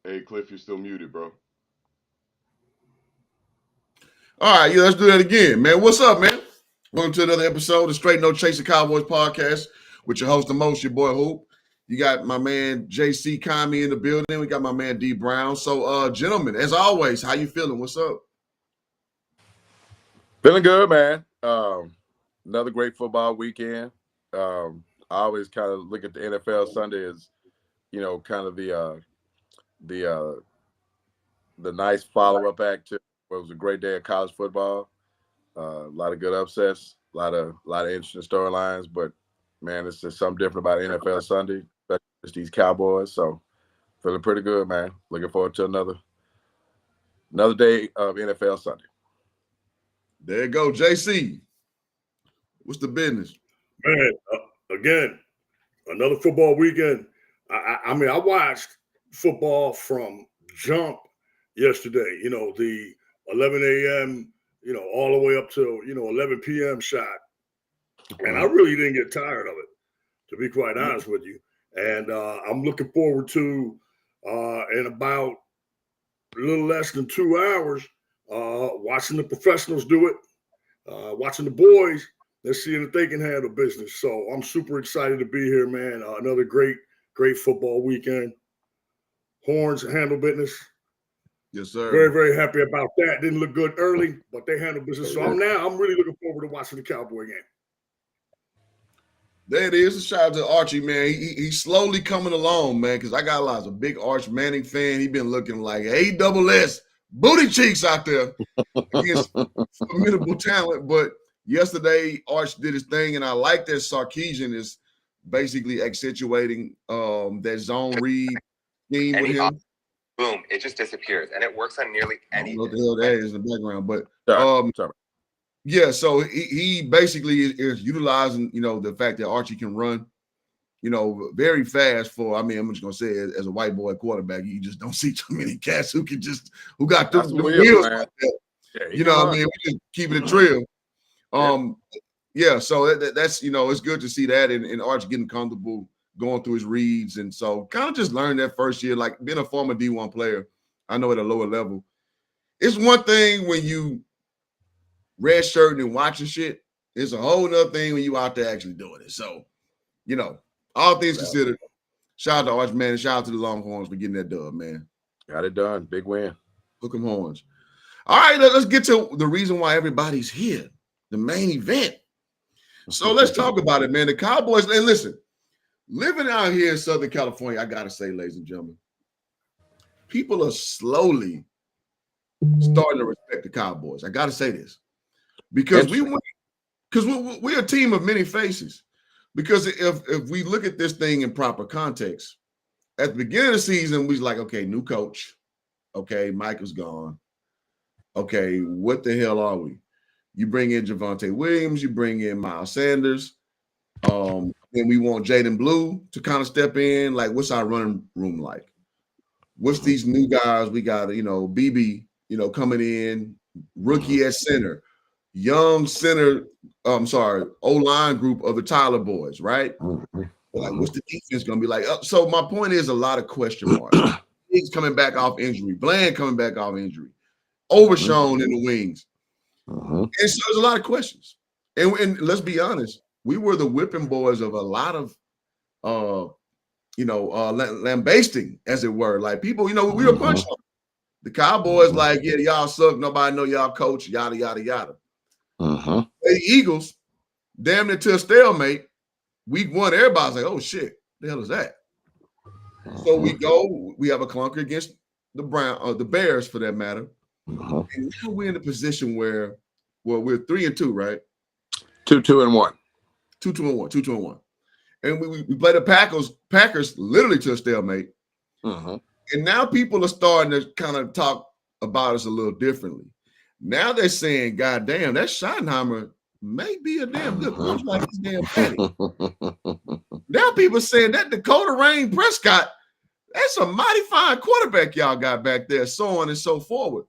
Hey, Cliff, you're still muted, bro. All right, yeah, let's do that again, man. What's up, man? Welcome to another episode of Straight No Chasing Cowboys podcast with your host, the most, your boy Hoop. You got my man JC Kami in the building. We got my man D Brown. So, gentlemen, as always, how you feeling? What's up? Feeling good, man. Another great football weekend. I always kind of look at the NFL Sunday as, kind of the uh, the nice follow up act to what was a great day of college football. A lot of good upsets, a lot of interesting storylines. But man, it's just something different about NFL Sunday, especially these Cowboys. So feeling pretty good, man. Looking forward to another day of NFL Sunday. There you go, JC. What's the business? Man, again, another football weekend. I mean, I watched football from jump yesterday. The 11 a.m. All the way up to 11 p.m. shot, and I really didn't get tired of it, to be quite honest with you. And I'm looking forward to in about a little less than 2 hours watching the professionals do it, watching the boys. Let's see if they can handle business. So I'm super excited to be here, man. Another great football weekend. Horns handle business. Yes, sir. Very, very happy about that. Didn't look good early, but they handle business. So I'm really looking forward to watching the Cowboy game. There it is. A shout out to Archie, man. He's slowly coming along, man, because I got lots of big Arch Manning fan. He been looking like A-double-S booty cheeks out there against formidable talent, but yesterday, Arch did his thing, and I like that Sarkisian is basically accentuating that zone read scheme with him. Boom, it just disappears, and it works on nearly anything. I don't know what the hell that is in the background, but Sorry. yeah, so he basically is utilizing, the fact that Archie can run, very fast for, I'm just going to say it, as a white boy quarterback, you just don't see too many cats who got the wheels like that. Yeah, we just keeping it real. So that's it's good to see that and Arch getting comfortable going through his reads, and so kind of just learned that first year, like being a former D1 player. I know at a lower level, it's one thing when you red shirting and watching shit. It's a whole nother thing when you out there actually doing it. So, all things considered, shout out to Arch, man, and shout out to the Longhorns for getting that dub, man. Got it done. Big win. Hook 'em horns. All right, let's get to the reason why everybody's here. The main event. So let's talk about it, man. The Cowboys, and listen, living out here in Southern California, I gotta say, ladies and gentlemen, people are slowly starting to respect the Cowboys. I gotta say this. Because we're a team of many faces. Because if we look at this thing in proper context, at the beginning of the season, we was like, okay, new coach. Okay, Michael's gone. Okay, what the hell are we? You bring in Javonte Williams, you bring in Miles Sanders, and we want Jaden Blue to kind of step in. Like, what's our running room like? What's these new guys? We got, BB, coming in, rookie at center, young center, O-line group of the Tyler boys, right? Like, what's the defense going to be like? So my point is a lot of question marks. He's coming back off injury. Bland coming back off injury. Overshown in the wings. And so there's a lot of questions. And let's be honest, we were the whipping boys of a lot of, lambasting, as it were. Like people, we were punching them. The Cowboys, like, yeah, y'all suck. Nobody know y'all coach, yada, yada, yada. The Eagles, damn near to a stalemate. Week one, everybody's like, oh, shit, the hell is that? So we have a clunker against the Bears, for that matter. And now we're in a position where, we're 3-2, right? 2-2-1. 2-2-1. And we play the Packers literally to a stalemate. And now people are starting to kind of talk about us a little differently. Now they're saying, God damn, that Schottenheimer may be a damn good coach like this damn Petty. Now people are saying that Dakota Rain Prescott, that's a mighty fine quarterback y'all got back there, so on and so forward.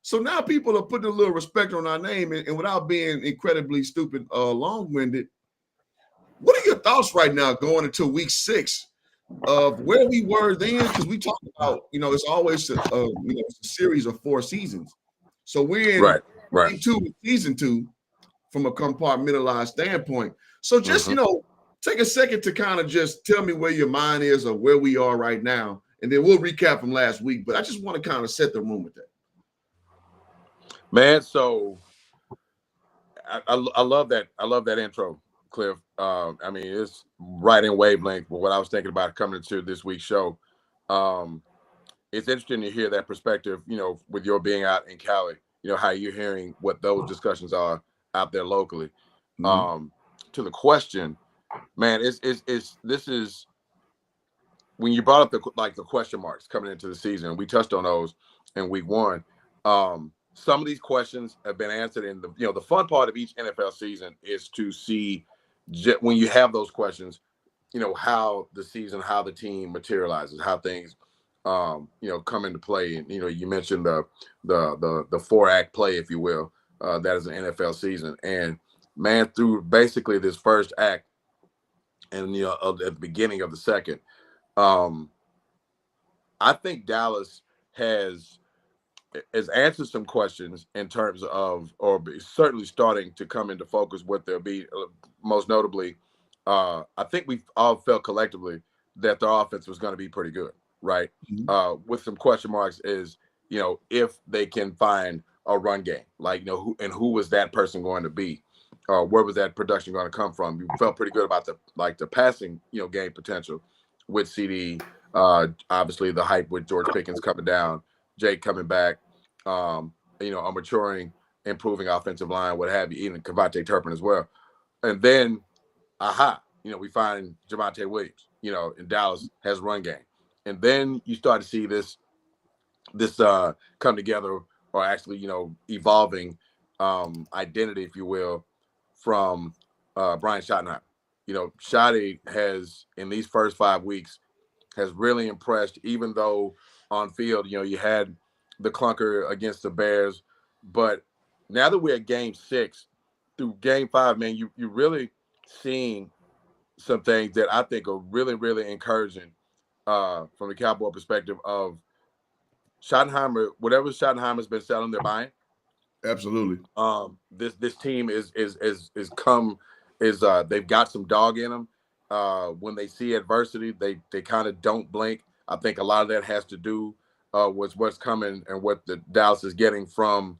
So now people are putting a little respect on our name, and without being incredibly stupid, long-winded, what are your thoughts right now going into week 6 of where we were then, because we talked about, it's always it's a series of 4 seasons. So we're in Right. game 2 season 2 from a compartmentalized standpoint. So just, take a second to kind of just tell me where your mind is or where we are right now. And then we'll recap from last week. But I just want to kind of set the room with that. Man, so I love that. I love that intro, Cliff. I mean, it's right in wavelength with what I was thinking about coming into this week's show. It's interesting to hear that perspective, with your being out in Cali, how you're hearing what those discussions are out there locally. Mm-hmm. To the question, man, this is when you brought up the question marks coming into the season. We touched on those in week 1. Some of these questions have been answered in the fun part of each NFL season is to see when you have those questions, how the team materializes, how things, come into play. And, you mentioned the 4-act play, if you will, that is an NFL season. And man, through basically this first act and, at the beginning of the second, I think Dallas has answered some questions in terms of, or certainly starting to come into focus what there'll be. Most notably, I think we all felt collectively that their offense was going to be pretty good, right? Mm-hmm. With some question marks is, if they can find a run game, like, who was that person going to be? Where was that production going to come from? You felt pretty good about the passing, game potential with CD. Obviously the hype with George Pickens coming down, Jake coming back, a maturing, improving offensive line, what have you, even Kavontae Turpin as well. And then, we find Javonte Williams, in Dallas has run game. And then you start to see this come together, or actually, evolving identity, if you will, from Brian Schottenheimer. Shotty has, in these first 5 weeks, has really impressed, even though on field, you had the clunker against the Bears. But now that we're at game 6, through game 5, man, you really seeing some things that I think are really, really encouraging from the Cowboy perspective of Schottenheimer. Whatever Schottenheimer's been selling, they're buying. Absolutely. This team they've got some dog in them. When they see adversity, they kind of don't blink. I think a lot of that has to do with what's coming and what the Dallas is getting from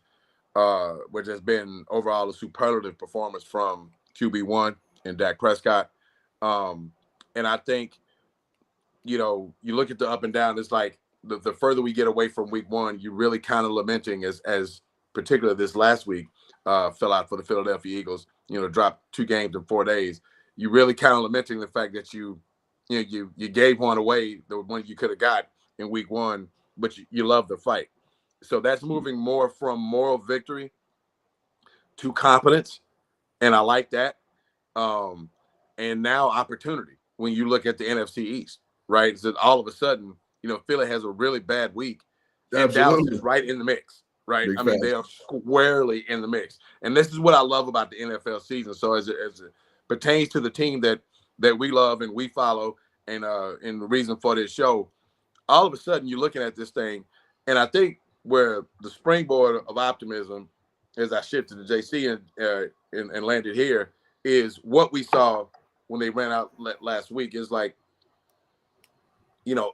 which has been overall a superlative performance from QB1 and Dak Prescott. And I think, you look at the up and down, it's like the further we get away from week 1, you really kind of lamenting as particularly this last week fell out for the Philadelphia Eagles, dropped 2 games in 4 days. You really kind of lamenting the fact that you gave one away, the one you could have got in week 1, but you love the fight. So that's moving more from moral victory to competence. And I like that. And now opportunity when you look at the NFC East, right? So all of a sudden, Philly has a really bad week and Absolutely. Dallas is right in the mix, right? Big I mean, facts. they are squarely in the mix. And this is what I love about the NFL season. So as it pertains to the team that we love and we follow, and the reason for this show, all of a sudden you're looking at this thing, and I think where the springboard of optimism, as I shifted to JC and landed here, is what we saw when they ran out last week. Is like,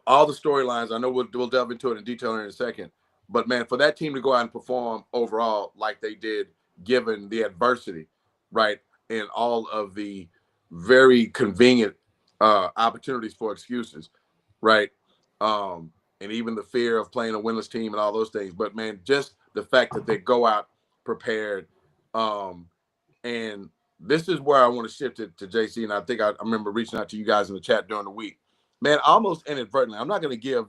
all the storylines. I know we'll delve into it in detail in a second, but man, for that team to go out and perform overall like they did, given the adversity, right, and all of the very convenient opportunities for excuses, right, and even the fear of playing a winless team and all those things. But man, just the fact that they go out prepared, and this is where I want to shift it to JC. And I think I remember reaching out to you guys in the chat during the week. Man, almost inadvertently, I'm not going to give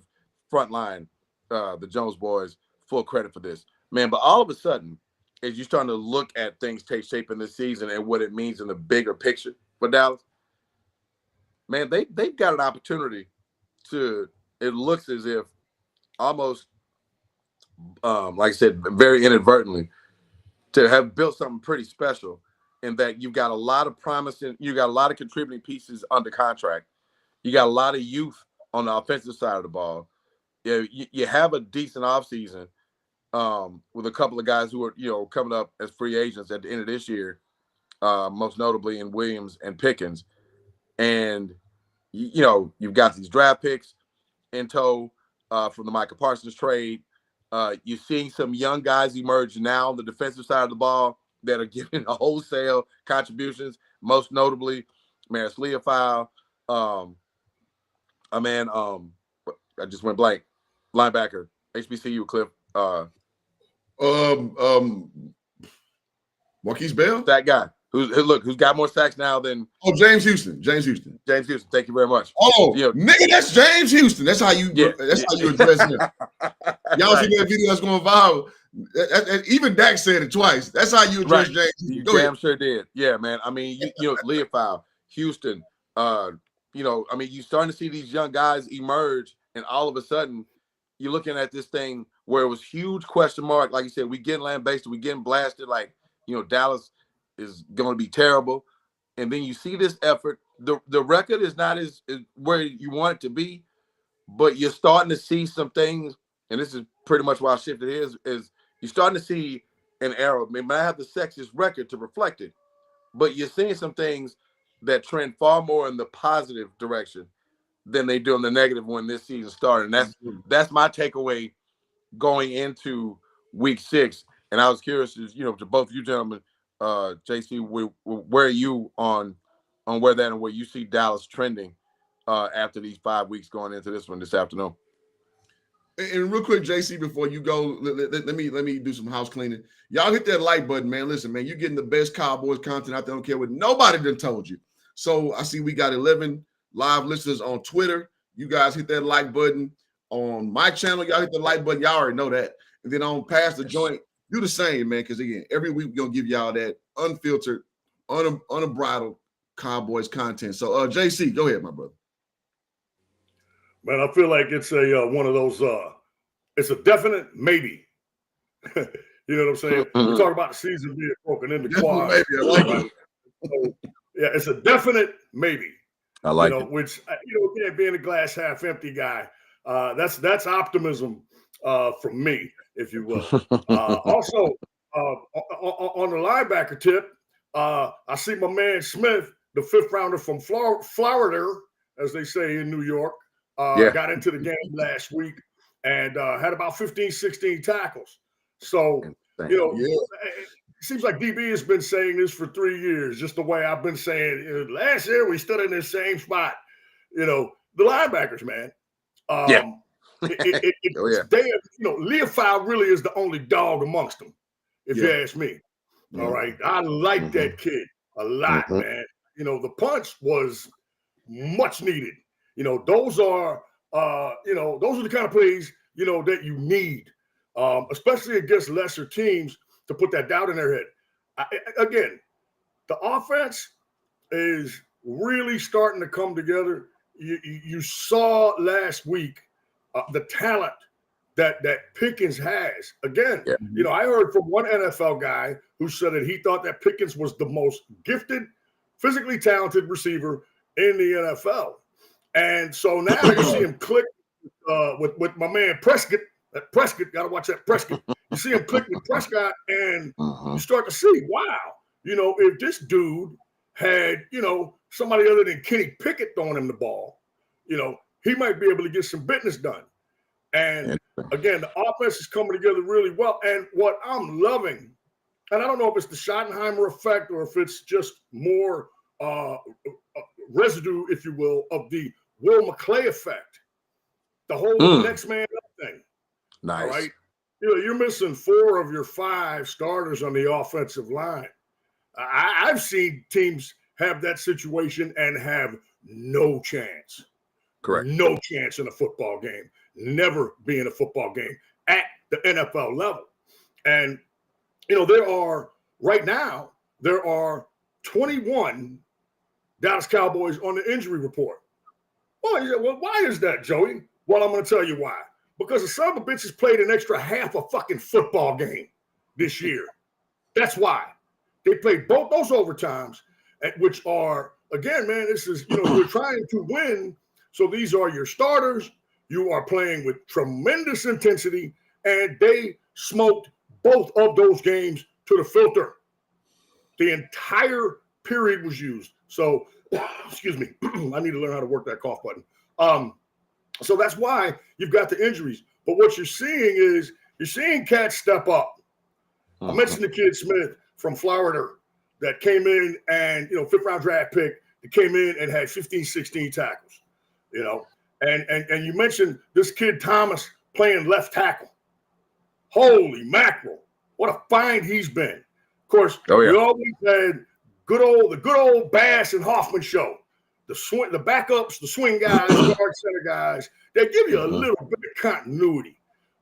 Frontline, the Jones boys, full credit for this, man. But all of a sudden, as you're starting to look at things take shape in this season and what it means in the bigger picture for Dallas, man, they've got an opportunity to, it looks as if almost, like I said, very inadvertently, to have built something pretty special in that you've got a lot of promising, you got a lot of contributing pieces under contract. You got a lot of youth on the offensive side of the ball. Yeah, you have a decent offseason with a couple of guys who are, coming up as free agents at the end of this year, most notably in Williams and Pickens. And, you've got these draft picks in tow from the Micah Parsons trade. You're seeing some young guys emerge now on the defensive side of the ball that are giving a wholesale contributions, most notably Maris Leofau. I just went blank. Linebacker, HBCU, Cliff. Marquise Bell? That guy who's got more sacks now than James Houston. James Houston. Thank you very much. Oh, nigga, that's James Houston. That's how you how you address him. Y'all see that video that's going viral? Even Dak said it twice. That's how you address James Houston. You damn sure did. Yeah, man. I mean, Leofau, Houston, you're starting to see these young guys emerge, and all of a sudden you're looking at this thing where it was huge question mark. Like you said, we getting lambasted, we getting blasted, like, Dallas is going to be terrible. And then you see this effort. The record is not as where you want it to be, but you're starting to see some things, and this is pretty much why I shifted is you're starting to see an arrow. May not have the sexiest record to reflect it, but you're seeing some things that trend far more in the positive direction than they do in the negative when this season started. And that's my takeaway going into week 6. And I was curious, to both you gentlemen, JC, where are you on where that and where you see Dallas trending after these 5 weeks going into this one this afternoon? And real quick, JC, before you go, let me do some house cleaning. Y'all hit that like button, man. Listen, man, you're getting the best Cowboys content out there. I don't care what nobody done told you. So I see we got 11 live listeners on Twitter. You guys hit that like button. On my channel, y'all hit the like button. Y'all already know that. And then on Pass the Joint, do the same, man, because, again, every week we're going to give y'all that unfiltered, unbridled Cowboys content. So, JC, go ahead, my brother. Man, I feel like it's one of those, it's a definite maybe. You know what I'm saying? We talk about the season being broken into quads. Maybe, I like it. So, yeah, it's a definite maybe. I like it. Which, again, being a glass half empty guy, that's optimism from me, if you will. Also, on the linebacker tip, I see my man Smith, the 5th rounder from Florida, as they say in New York, got into the game last week and had about 15, 16 tackles. So, it seems like DB has been saying this for 3 years, just the way I've been saying. Last year, we stood in the same spot. The linebackers, man. Leofau really is the only dog amongst them, if you ask me. All right. I like that kid a lot, man. The punch was much needed. Those are the kind of plays, that you need, especially against lesser teams, to put that doubt in their head. Again, the offense is really starting to come together. You saw last week the talent that Pickens has. Again, I heard from one NFL guy who said that he thought that Pickens was the most gifted, physically talented receiver in the NFL. And so now you see him click with my man Prescott. Prescott, got to watch that Prescott. You see him click with Prescott, and you start to see, wow, if this dude had, somebody other than Kenny Pickett throwing him the ball, he might be able to get some business done. And again, the offense is coming together really well. And what I'm loving, and I don't know if it's the Schottenheimer effect or if it's just more residue, if you will, of the Will McClay effect, the whole next man up thing. Nice. All right. You're missing 4 of your 5 starters on the offensive line. I've seen teams have that situation and have no chance. Correct. No chance in a football game. Never be in a football game at the NFL level. And, right now, there are 21 Dallas Cowboys on the injury report. Well, why is that, Joey? Well, I'm going to tell you why. Because the son of a bitch has played an extra half a fucking football game this year. That's why. They played both those overtimes, which are, again, man, this is, we're trying to win So these are your starters. You are playing with tremendous intensity, and they smoked both of those games to the filter. The entire period was used. So, excuse me, I need to learn how to work that cough button. So that's why you've got the injuries. But what you're seeing is you're seeing cats step up. I mentioned the kid Smith from Florida that came in and, fifth round draft pick that came in and had 15, 16 tackles, and you mentioned this kid Thomas playing left tackle. Holy mackerel. What a find he's been. Of course, we always had the good old Bass and Hoffman show. The backups, the swing guys, guard center guys, they give you a little bit of continuity.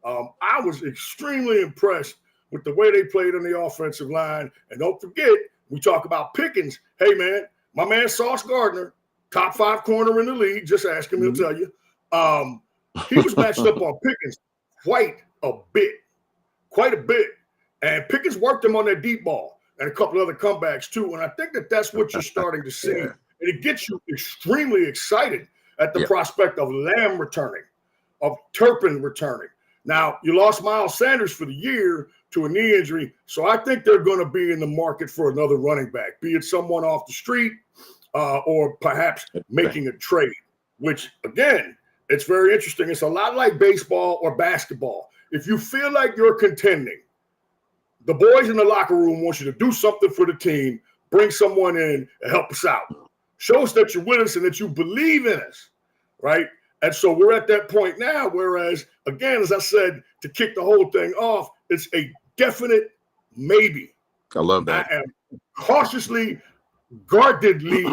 I was extremely impressed with the way they played on the offensive line. And don't forget, we talk about Pickens. Hey, man, my man Sauce Gardner, top 5 corner in the league. Just ask him, he'll tell you. He was matched up on Pickens quite a bit. And Pickens worked him on that deep ball and a couple other comebacks too. And I think that's what you're starting to see. And it gets you extremely excited at the prospect of Lamb returning, of Turpin returning. Now, you lost Miles Sanders for the year to a knee injury, so I think they're going to be in the market for another running back, be it someone off the street or perhaps making a trade, which, again, it's very interesting. It's a lot like baseball or basketball. If you feel like you're contending, the boys in the locker room want you to do something for the team, bring someone in and help us out. Show us that you're with us and that you believe in us, right? And so we're at that point now, whereas, again, as I said, to kick the whole thing off, it's a definite maybe. I love that. I am cautiously, guardedly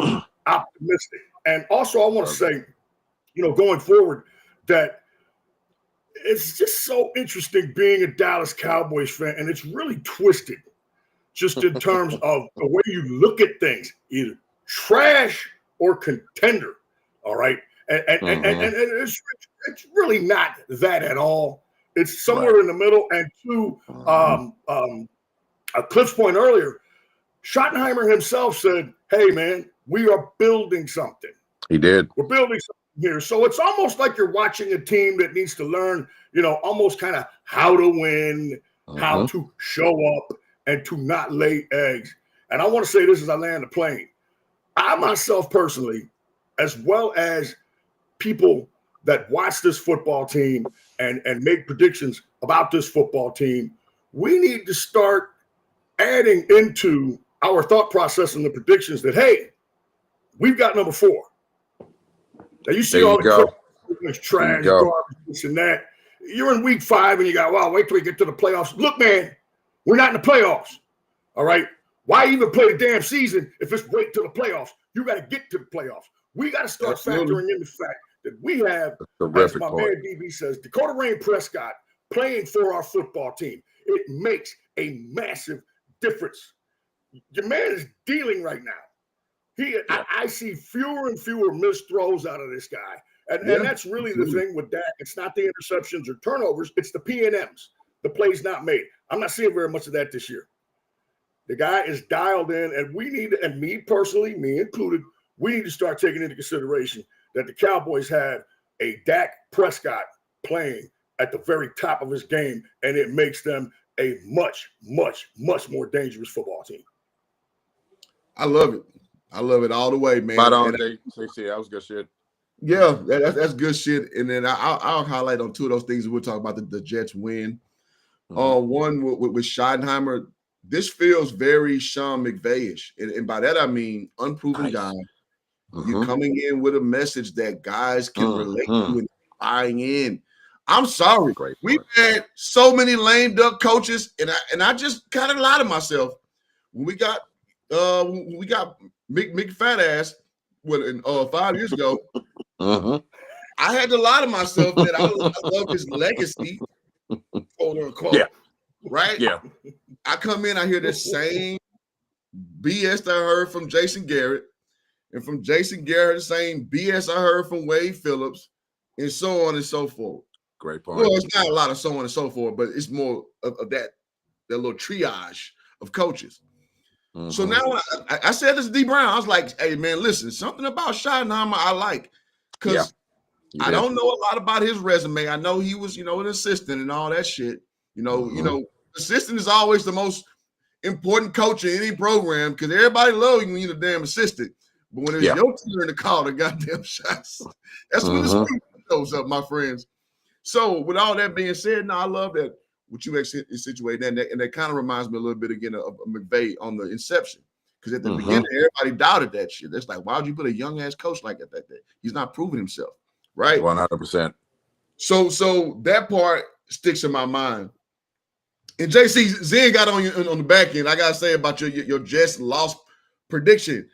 optimistic. And also I want to say, going forward, that it's just so interesting being a Dallas Cowboys fan, and it's really twisted just in terms of the way you look at things, either trash or contender, all right? And it's really not that at all. It's somewhere in the middle. And to Cliff's point earlier, Schottenheimer himself said, hey, man, we are building something. He did. We're building something here. So it's almost like you're watching a team that needs to learn, almost kind of how to win, how to show up, and to not lay eggs. And I want to say this as I land the plane. I myself personally, as well as people that watch this football team and make predictions about this football team, we need to start adding into our thought process and the predictions that, hey, we've got number 4. Now you see all the trash, garbage, this and that. You're in week 5 and you got, well, wait till we get to the playoffs. Look, man, we're not in the playoffs. All right. Why even play the damn season if it's wait till the playoffs? You got to get to the playoffs. We got to start factoring in the fact that we have, as my man DB says, Dakota Rain Prescott playing for our football team. It makes a massive difference. Your man is dealing right now. I see fewer and fewer missed throws out of this guy. And that's really the thing with Dak. It's not the interceptions or turnovers. It's the P&Ms, the plays not made. I'm not seeing very much of that this year. The guy is dialed in, and we need, and me personally, me included, we need to start taking into consideration that the Cowboys have a Dak Prescott playing at the very top of his game, and it makes them a much, much, much more dangerous football team. I love it. I love it all the way, man. Spot on, Dave. That was good shit. Yeah, that's good shit. And then I'll highlight on 2 of those things. We'll talk about the Jets win. One with Schottenheimer. This feels very Sean McVay-ish. And by that, I mean unproven guy. You're coming in with a message that guys can relate to and buying in. I'm sorry. We've had so many lame duck coaches, and I just kind of lied to myself. When we got Mick Fat Ass 5 years ago, I had to lie to myself that I love his legacy, quote unquote. Yeah. Right? Yeah. I come in, I hear the same BS that I heard from Jason Garrett, and from Jason Garrett, the same BS I heard from Wade Phillips, and so on and so forth. Great point. Well, it's not a lot of so on and so forth, but it's more of that little triage of coaches. So now I said this to D Brown. I was like, hey, man, listen, something about Schottenheimer I like. Because I don't know a lot about his resume. I know he was, an assistant and all that shit. Assistant is always the most important coach in any program because everybody loves you when you're the damn assistant. But when it's your turn to call the goddamn shots, that's when the screw goes up, my friends. So with all that being said, I love that what you situated, and that kind of reminds me a little bit again of McVay on the inception. Because at the beginning, everybody doubted that shit. That's like, why would you put a young ass coach like that? He's not proving himself, right? 100%. So that part sticks in my mind. And JC Zen got on the back end. I gotta say about your Jets loss prediction.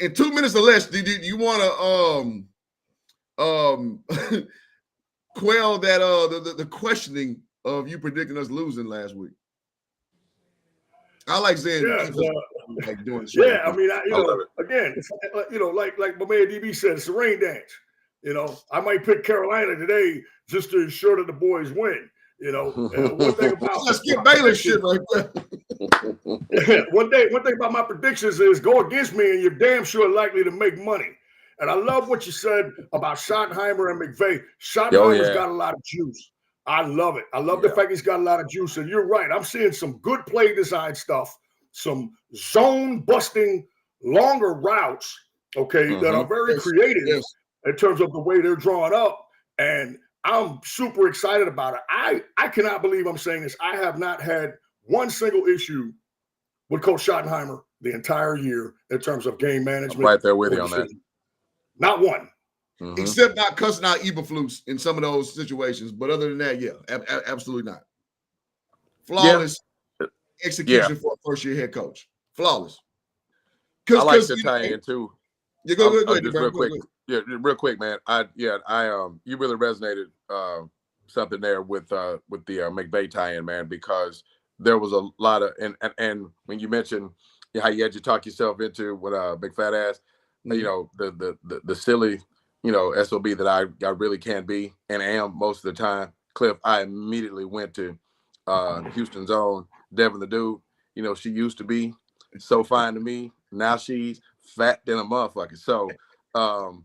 In 2 minutes or less, do you want to quell that the questioning of you predicting us losing last week? I like Zen. Doing yeah, I mean, again, like my man DB said, it's a rain dance. I might pick Carolina today just to ensure that the boys win. One thing about let's get Baylor shit right there. one thing about my predictions is go against me and you're damn sure likely to make money. And I love what you said about Schottenheimer and McVay. Schottenheimer's got a lot of juice. I love it. I love the fact he's got a lot of juice. And you're right. I'm seeing some good play design stuff, some zone busting, longer routes, that are very creative in terms of the way they're drawn up. And I'm super excited about it. I cannot believe I'm saying this. I have not had one single issue with Coach Schottenheimer the entire year in terms of game management. I'm right there with you on that. Not one. Except not cussing out Eberflus in some of those situations. But other than that, absolutely not. Flawless execution for a first-year head coach. Flawless. I like to tie in too. You go ahead, real quick. Yeah, real quick, man. You really resonated something there with the McVay tie-in, man, because there was a lot of and when you mentioned how you had to talk yourself into what big fat ass, the silly, SOB that I really can be and am most of the time. Cliff, I immediately went to Houston's own Devin the Dude. She used to be so fine to me. Now she's fat than a motherfucker. So that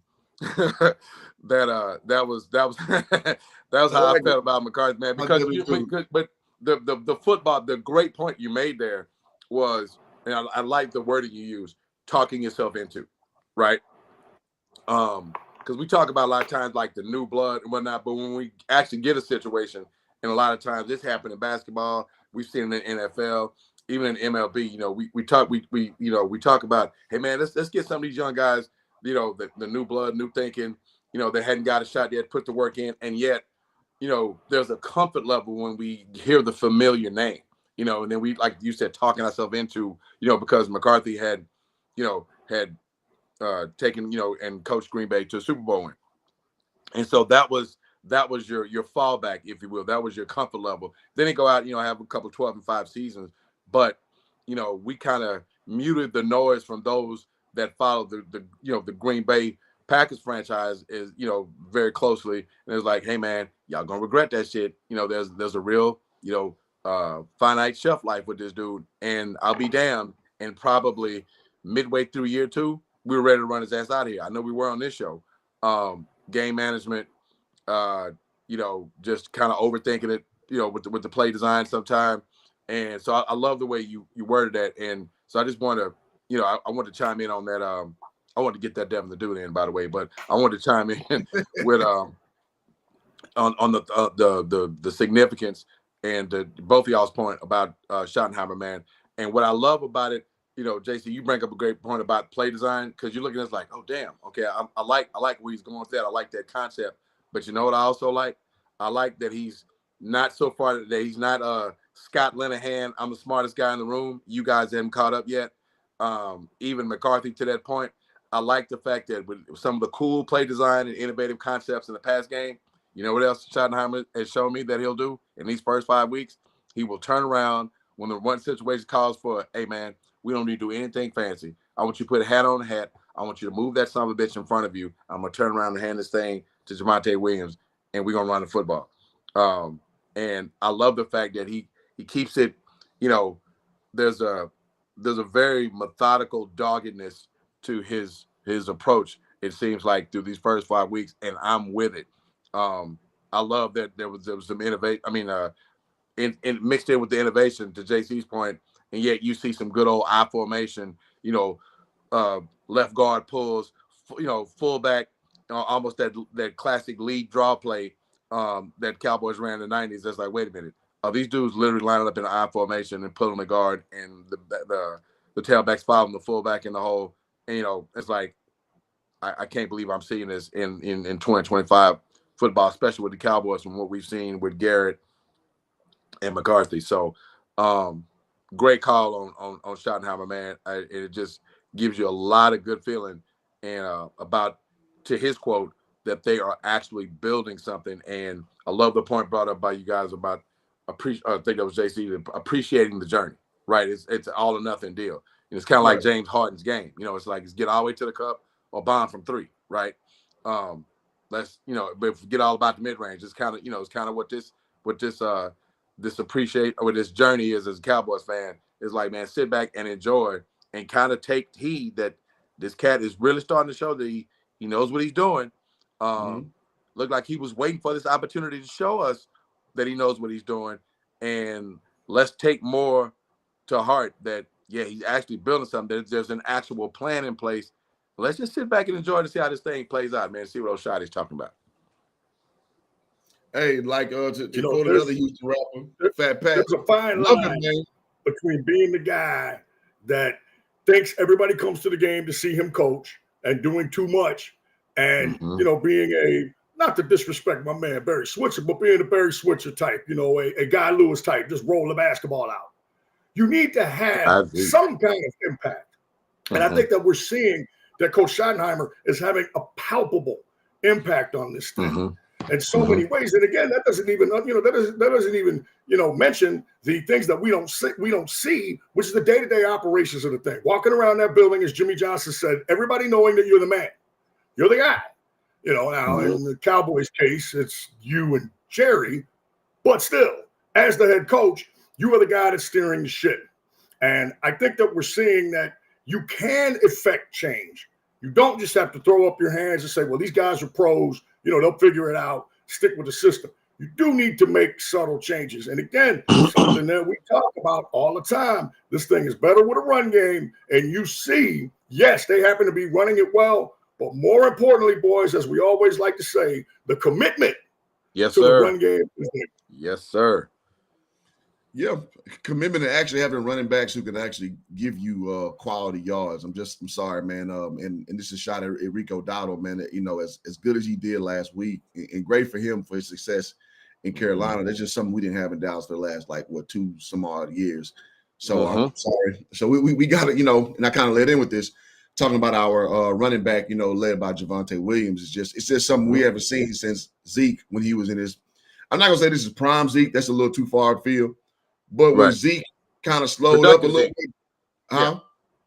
was how I felt about McCarthy, man. Because but the football, the great point you made there was, and I like the wording you use, talking yourself into, right? Because we talk about a lot of times like the new blood and whatnot, but when we actually get a situation, and a lot of times this happened in basketball, we've seen it in the NFL, even in MLB. We talk about, hey man, let's get some of these young guys, the new blood, new thinking, they hadn't got a shot yet, put the work in, and yet, there's a comfort level when we hear the familiar name, and then we, like you said, talking ourselves into, because McCarthy had taken, and coached Green Bay to a Super Bowl win. And so that was your fallback, if you will. That was your comfort level. Then he go out, have a couple 12-5 seasons. But, we kind of muted the noise from those that followed the Green Bay Packers franchise is, very closely. And it's like, hey man, y'all gonna regret that shit. There's a real, finite shelf life with this dude. And I'll be damned. And probably midway through year 2, we were ready to run his ass out of here. I know we were on this show. Game management, just kind of overthinking it, with the play design sometime. And so I love the way you worded that. And so I just want to, I want to chime in on that. I want to get that Devin the Dude in, by the way, but I want to chime in with on the significance and both of y'all's point about Schottenheimer, man. And what I love about it, JC, you bring up a great point about play design, because you're looking at it like, oh damn, okay, I like where he's going with that. I like that concept. But you know what I also like? I like that he's not so far that he's not Scott Linehan, I'm the smartest guy in the room. You guys haven't caught up yet. Even McCarthy to that point. I like the fact that with some of the cool play design and innovative concepts in the pass game, you know what else Schottenheimer has shown me that he'll do in these first 5 weeks? He will turn around when the one situation calls for, hey man, we don't need to do anything fancy. I want you to put a hat on a hat. I want you to move that son of a bitch in front of you. I'm going to turn around and hand this thing to Javonte Williams, and we're going to run the football. And I love the fact that he keeps it, there's a very methodical doggedness to his approach. it seems like, through these first 5 weeks, and I'm with it. I love that there was some innovation. I mean, in mixed in with the innovation, to JC's point, and yet you see some good old I formation. Left guard pulls, fullback, almost that classic lead draw play that Cowboys ran in the 90s. That's like, wait a minute, these dudes literally lining up in an I formation and pulling the guard, and the tailbacks following the fullback in the hole. And it's like, I can't believe I'm seeing this in 2025 football, especially with the Cowboys and what we've seen with Garrett and McCarthy. So, great call on Schottenheimer, man. It just gives you a lot of good feeling, and about, to his quote, that they are actually building something. And I love the point brought up by you guys about I think that was JC, appreciating the journey. Right? It's all or nothing deal. And it's kind of like James Harden's game. It's like, it's get all the way to the cup or bomb from three. Right? Let's but forget all about the mid range. It's kind of it's kind of what this appreciate, or this journey is as a Cowboys fan. Is like, man, sit back and enjoy, and kind of take heed that this cat is really starting to show that he knows what he's doing. Looked like he was waiting for this opportunity to show us that he knows what he's doing, and let's take more to heart that, yeah, he's actually building something. There's an actual plan in place. Let's just sit back and enjoy to see how this thing plays out, man. See what O'Shea is talking about. Hey, like to quote another Houston rapper, Fat Pat. There's a fine line between being the guy that thinks everybody comes to the game to see him coach and doing too much, and being not to disrespect my man Barry Switzer, but being a Barry Switzer type, a Guy Lewis type, just roll the basketball out. You need to have some kind of impact. And I think that we're seeing that Coach Schottenheimer is having a palpable impact on this thing in so many ways. And again, that doesn't even mention the things that we don't see, which is the day-to-day operations of the thing. Walking around that building, as Jimmy Johnson said, everybody knowing that you're the man, you're the guy. Now in the Cowboys case, it's you and Jerry, but still, as the head coach, you are the guy that's steering the ship. And I think that we're seeing that you can effect change. You don't just have to throw up your hands and say, well, these guys are pros, they'll figure it out, stick with the system. You do need to make subtle changes. And again, something that we talk about all the time, this thing is better with a run game. And you see, yes, they happen to be running it well, but more importantly, boys, as we always like to say, the commitment to the run game is there. Yes, sir. Yeah, commitment to actually having running backs who can actually give you quality yards. I'm sorry, man. And this is a shot at Rico Dowdle, man. That, as good as he did last week, and great for him for his success in Carolina. That's just something we didn't have in Dallas for the last 2 some odd years. So I'm sorry. So we got to, and I kind of led in with this, talking about our running back, led by Javonte Williams. It's just something we haven't seen since Zeke when he was in his. I'm not gonna say this is prime Zeke. That's a little too far afield. But when Zeke kind of slowed up a little bit,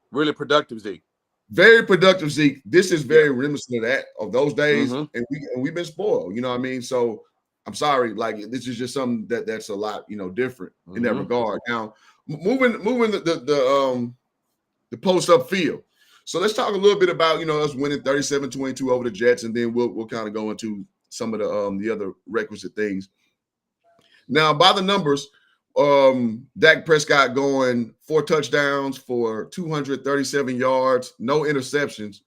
really productive Zeke, very productive Zeke. This is very reminiscent of those days, and we've been spoiled. You know what I mean? So I'm sorry, this is just something that's a lot, different in that regard. Now, moving the post up field. So let's talk a little bit about us winning 37-22 over the Jets, and then we'll kind of go into some of the other requisite things. Now, by the numbers. Dak Prescott going 4 touchdowns for 237 yards, no interceptions.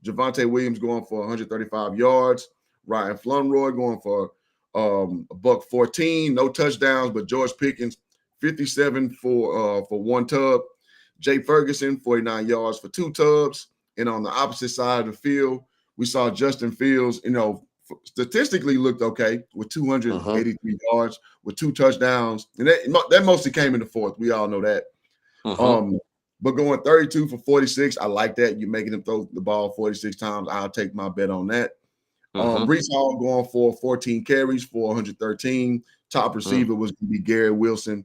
Javonte Williams going for 135 yards. Ryan Flunroy going for $114, no touchdowns, but George Pickens 57 for 1 tub. Jay Ferguson 49 yards for 2 tubs. And on the opposite side of the field, we saw Justin Fields, statistically looked okay with 283 yards with 2 touchdowns, and that mostly came in the fourth. We all know that. But going 32 for 46, I like that. You're making him throw the ball 46 times. I'll take my bet on that. Breece Hall going for 14 carries for 113. Top receiver was going to be Garrett Wilson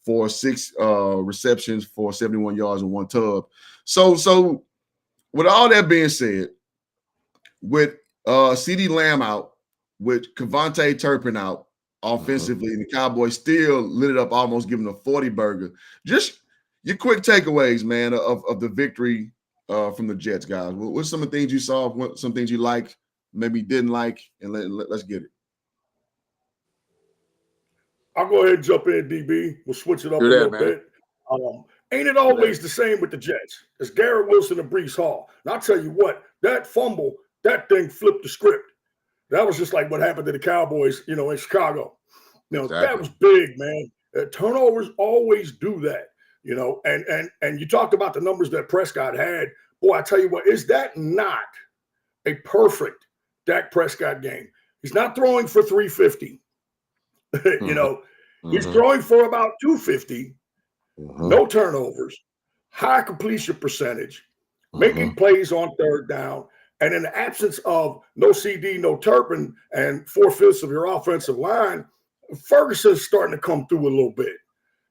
for 6 receptions for 71 yards and 1 tub. So with all that being said, with CeeDee Lamb out, with Kevontae Turpin out offensively, and the Cowboys still lit it up, almost giving a 40 burger. Just your quick takeaways, man, of the victory from the Jets, guys? What's some of the things you saw? What some things you liked, maybe didn't like, and let's get it. I'll go ahead and jump in, DB. We'll switch it up Do a that, little man. bit. Ain't it always the same with the Jets? It's Garrett Wilson and Brees Hall. And I'll tell you what, that fumble, that thing flipped the script. That was just like what happened to the Cowboys, in Chicago. That was big, man. Turnovers always do that, and you talked about the numbers that Prescott had. Boy, I tell you what, is that not a perfect Dak Prescott game? He's not throwing for 350. He's throwing for about 250. No turnovers, high completion percentage, making plays on third down. And in the absence of no CD, no Turpin, and 4/5 of your offensive line, Ferguson's starting to come through a little bit,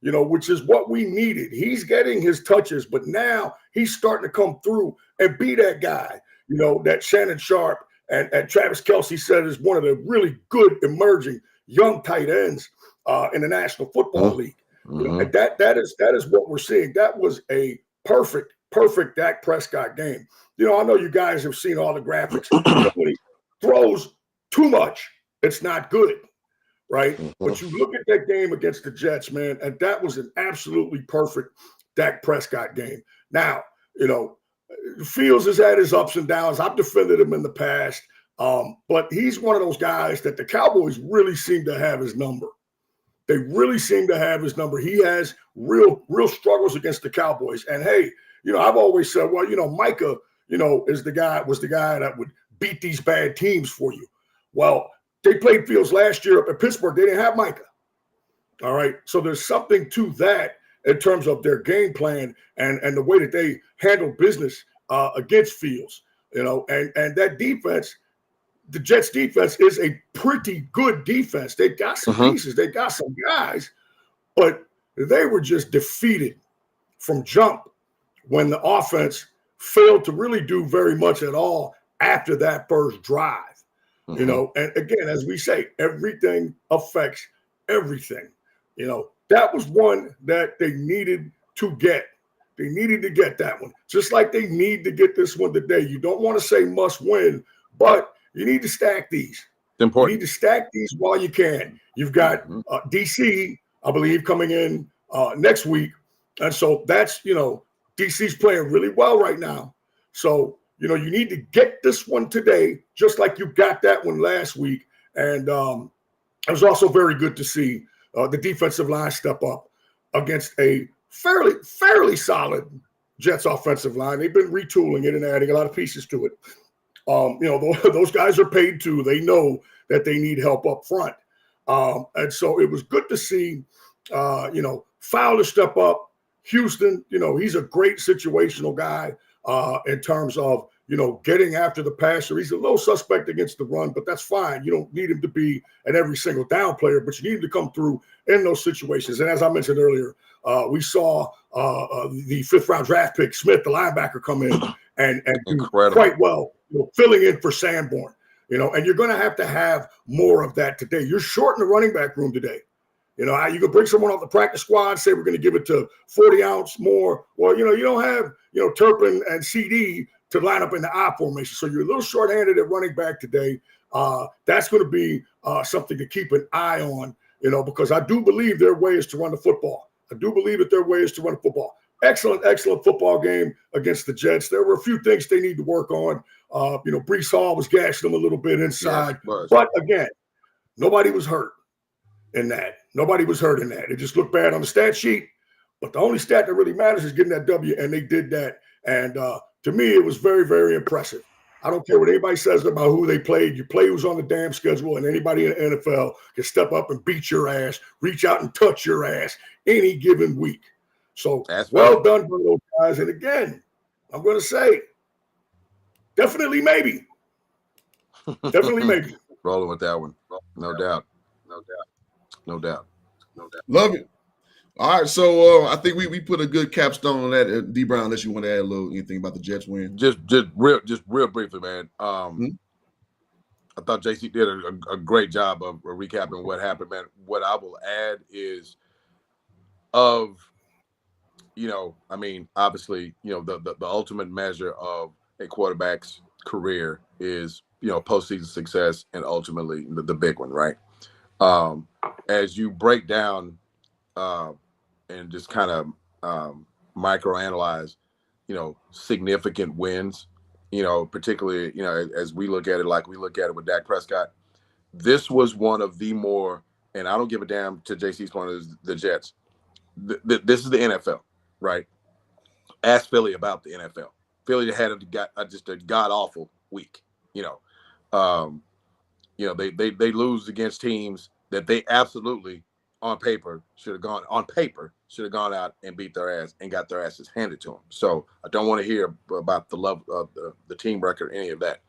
which is what we needed. He's getting his touches, but now he's starting to come through and be that guy, that Shannon Sharp and Travis Kelce said is one of the really good emerging young tight ends in the National Football League. And that is what we're seeing. That was a perfect Dak Prescott game. I know you guys have seen all the graphics. When he throws too much, it's not good, right? But you look at that game against the Jets, man, and that was an absolutely perfect Dak Prescott game. Now, Fields has had his ups and downs. I've defended him in the past, but he's one of those guys that the Cowboys really seem to have his number. They really seem to have his number. He has real struggles against the Cowboys. And hey, I've always said, well, Micah, was the guy that would beat these bad teams for you. Well, they played Fields last year up at Pittsburgh. They didn't have Micah. All right. So there's something to that in terms of their game plan and the way that they handle business against Fields, and that defense. The Jets defense is a pretty good defense. They got some pieces. They got some guys, but they were just defeated from jump when the offense failed to really do very much at all after that first drive. And again, as we say, everything affects everything. That was one that they needed to get. They needed to get that one, just like they need to get this one today. You don't want to say must win, but you need to stack these. Important. You need to stack these while you can. You've got DC, I believe, coming in next week. And so that's, DC's playing really well right now. So, you need to get this one today, just like you got that one last week. And it was also very good to see the defensive line step up against a fairly solid Jets offensive line. They've been retooling it and adding a lot of pieces to it. Those guys are paid too. They know that they need help up front. And so it was good to see, Fowler step up. Houston, he's a great situational guy in terms of, getting after the passer. He's a little suspect against the run, but that's fine. You don't need him to be an every single down player, but you need him to come through in those situations. And as I mentioned earlier, we saw the 5th round draft pick, Smith, the linebacker, come in and do quite well. Filling in for Sanborn, and you're going to have more of that today. You're short in the running back room today. You can bring someone off the practice squad, say we're going to give it to 40 ounce more. Well, you don't have, Turpin and CD to line up in the I formation. So you're a little shorthanded at running back today. That's going to be something to keep an eye on, because I do believe their way is to run the football. I do believe that their way is to run the football. Excellent football game against the Jets. There were a few things they need to work on. Brees Hall was gashing them a little bit inside. But again, nobody was hurt in that. It just looked bad on the stat sheet. But the only stat that really matters is getting that W, and they did that. And to me, it was very, very impressive. I don't care what anybody says about who they played. You play who's on the damn schedule, and anybody in the NFL can step up and beat your ass, reach out and touch your ass any given week. So well done by those guys. And again, I'm going to say, definitely maybe. Definitely maybe. Rolling with that one. No doubt. Love it. All right, so I think we put a good capstone on that. D Brown, unless you want to add anything about the Jets win. Just real briefly, man. I thought JC did a great job of recapping what happened, man. What I will add is I mean, obviously, the ultimate measure of a quarterback's career is, postseason success and ultimately the big one, right? As you break down and just kind of microanalyze, significant wins, particularly, as we look at it, like we look at it with Dak Prescott, this was one of the more, and I don't give a damn to JC's point is the Jets. This is the NFL, right? Ask Philly about the NFL. Philly had just a god awful week. They lose against teams that they absolutely on paper should have gone out and beat their ass and got their asses handed to them. So I don't want to hear about the love of the team record, any of that.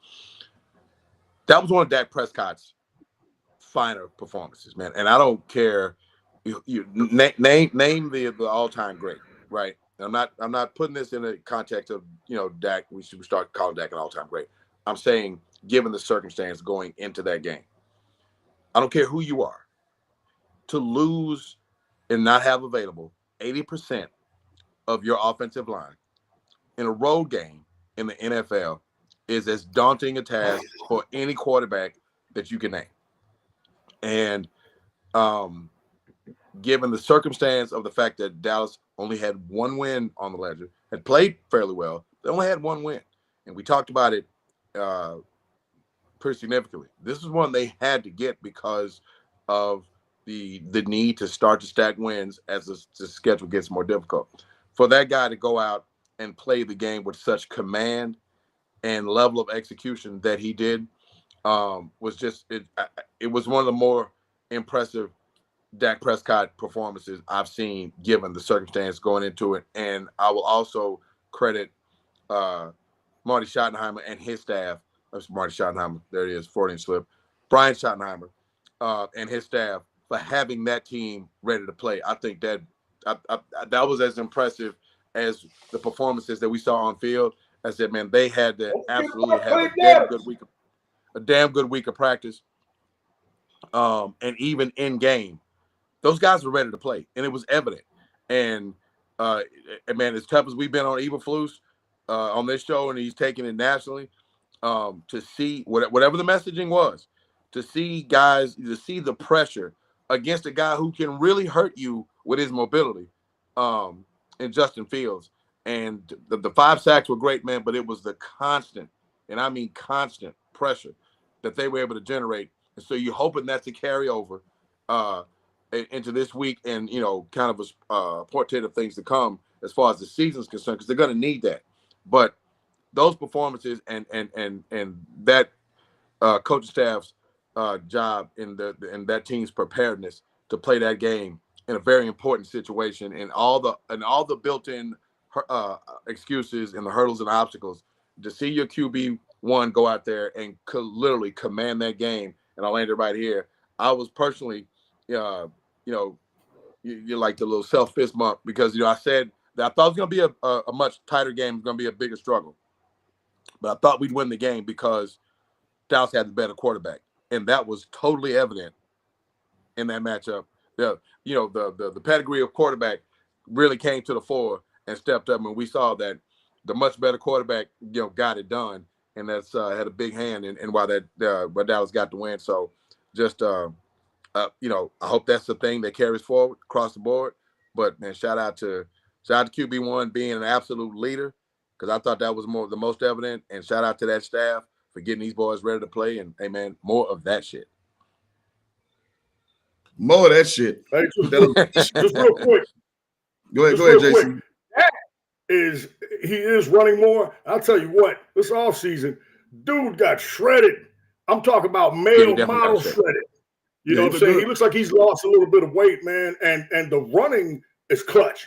That was one of Dak Prescott's finer performances, man. And I don't care. You name the all-time great, right? I'm not putting this in the context of Dak. We should start calling Dak an all-time great. I'm saying, given the circumstance going into that game, I don't care who you are, to lose and not have available 80% of your offensive line in a road game in the NFL is as daunting a task for any quarterback that you can name. And given the circumstance of the fact that Dallas only had one win on the ledger, had played fairly well, they only had one win. And we talked about it pretty significantly. This is one they had to get because of the need to start to stack wins as the schedule gets more difficult. For that guy to go out and play the game with such command and level of execution that he did was just it was one of the more impressive Dak Prescott performances I've seen, given the circumstance going into it. And I will also credit Marty Schottenheimer and his staff. That's Marty Schottenheimer. There it is, Freudian slip. Brian Schottenheimer and his staff for having that team ready to play. I think that that was as impressive as the performances that we saw on field. I said, man, they had to absolutely have a damn good week of practice. And even in game, those guys were ready to play, and it was evident. And man, as tough as we've been on Eberflus on this show, and he's taking it nationally, to see whatever the messaging was, to see the pressure against a guy who can really hurt you with his mobility, in Justin Fields. And the 5 sacks were great, man, but it was the constant, and I mean constant pressure that they were able to generate. And so you're hoping that's a carryover into this week, and kind of a portent of things to come as far as the season's concerned, because they're going to need that. But those performances and that coaching staff's job in that team's preparedness to play that game in a very important situation, and all the built-in excuses and the hurdles and obstacles, to see your QB1 go out there and literally command that game. And I'll end it right here. I was personally, you're like the little self-fist bump, because I said that I thought it was going to be a much tighter game, it was going to be a bigger struggle, but I thought we'd win the game because Dallas had the better quarterback, and that was totally evident in that matchup. The pedigree of quarterback really came to the fore and stepped up, and we saw that the much better quarterback, got it done, and that's had a big hand in why Dallas got the win. So just I hope that's the thing that carries forward across the board. But man, shout out to QB1 being an absolute leader, because I thought that was the most evident. And shout out to that staff for getting these boys ready to play. And hey, man, more of that shit. More of that shit. Hey, just real quick. Go ahead, Jason. He is running more. I'll tell you what, this offseason, dude got shredded. I'm talking about male model shredded. You know what I'm saying? Good. He looks like he's lost a little bit of weight, man. And the running is clutch.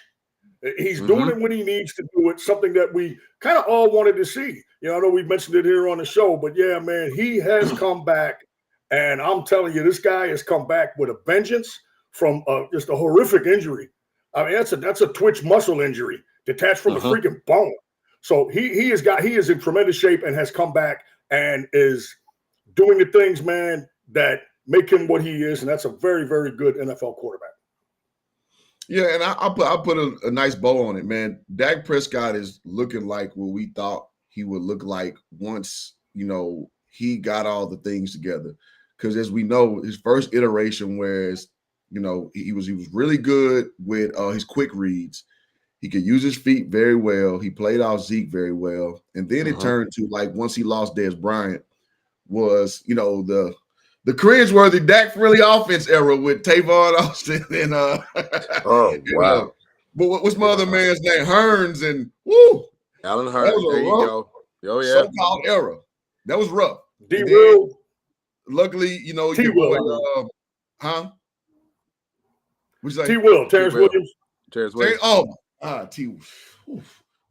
He's doing it when he needs to do it, something that we kind of all wanted to see. I know we mentioned it here on the show, but yeah, man, he has come back. And I'm telling you, this guy has come back with a vengeance from just a horrific injury. I mean, that's a twitch muscle injury detached from a freaking bone. So he is in tremendous shape and has come back and is doing the things, man, that make him what he is. And that's a very, very good NFL quarterback. Yeah, and I'll put a nice bow on it, man. Dak Prescott is looking like what we thought he would look like once, he got all the things together. Because as we know, his first iteration, whereas, he was really good with his quick reads. He could use his feet very well. He played out Zeke very well. And then it turned to like once he lost Dez Bryant was, the cringeworthy Dak Friendly offense era with Tavon Austin and Oh, wow. But what's my other man's name? Hearns and woo. Alan That Hearns. was There a you rough go. Oh, yeah. so-called era. That was rough. And then, D-Will. luckily, your T-Will. boy, What's that? T-Will. Terrence Williams. Terrence Williams. T.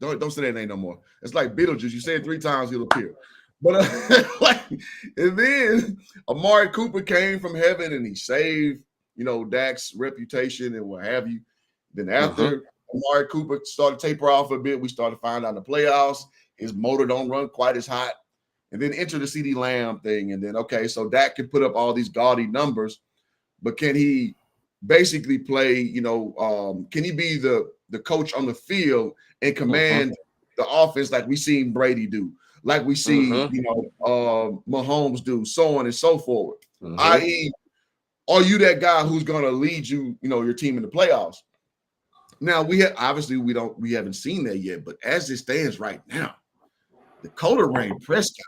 Don't say that name no more. It's like Beetlejuice. You say it 3 times, he'll appear. But and then Amari Cooper came from heaven and he saved, Dak's reputation and what have you. Then after Amari Cooper started to taper off a bit, we started finding out in the playoffs his motor don't run quite as hot. And then enter the CeeDee Lamb thing. And then, okay, so Dak can put up all these gaudy numbers, but can he basically play, can he be the coach on the field and command the offense like we seen Brady do? Like we see, Mahomes do, so on and so forth. I.e., are you that guy who's going to lead you, your team in the playoffs? Now we haven't seen that yet, but as it stands right now, Dakota Rain Prescott,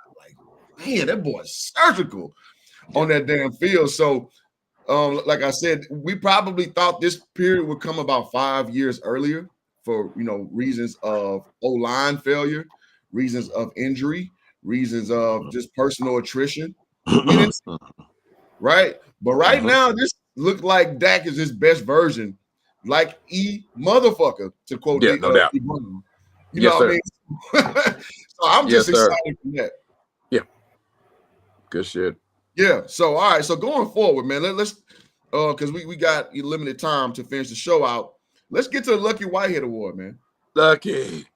man, that boy's surgical on that damn field. So, like I said, we probably thought this period would come about 5 years earlier for reasons of O-line failure, reasons of injury, reasons of just personal attrition. Right? But right now, this looked like Dak is his best version, like motherfucker, to quote no doubt. You Yes, know what I mean? So I'm just excited for that. Yeah. Good shit. Yeah. So all right. So going forward, man, let's because we got limited time to finish the show out. Let's get to the Lucky Whitehead Award, man. Lucky.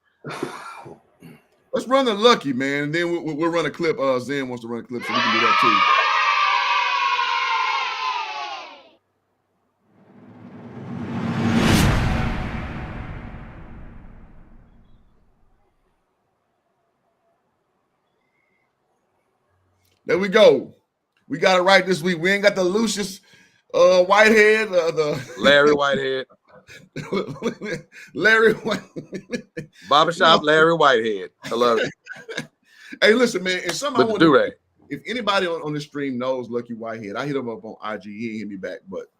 Let's run the Lucky, man, and then we'll run a clip. Zen wants to run a clip, so we can do that too. There we go. We got it right this week. We ain't got the Lucius Whitehead, the Larry Whitehead. Larry Whitehead. Barbershop Larry Whitehead. I love it. Hey, listen, man. And somebody With the do-rag. If anybody on the stream knows Lucky Whitehead, I hit him up on IG. He ain't hit me back. But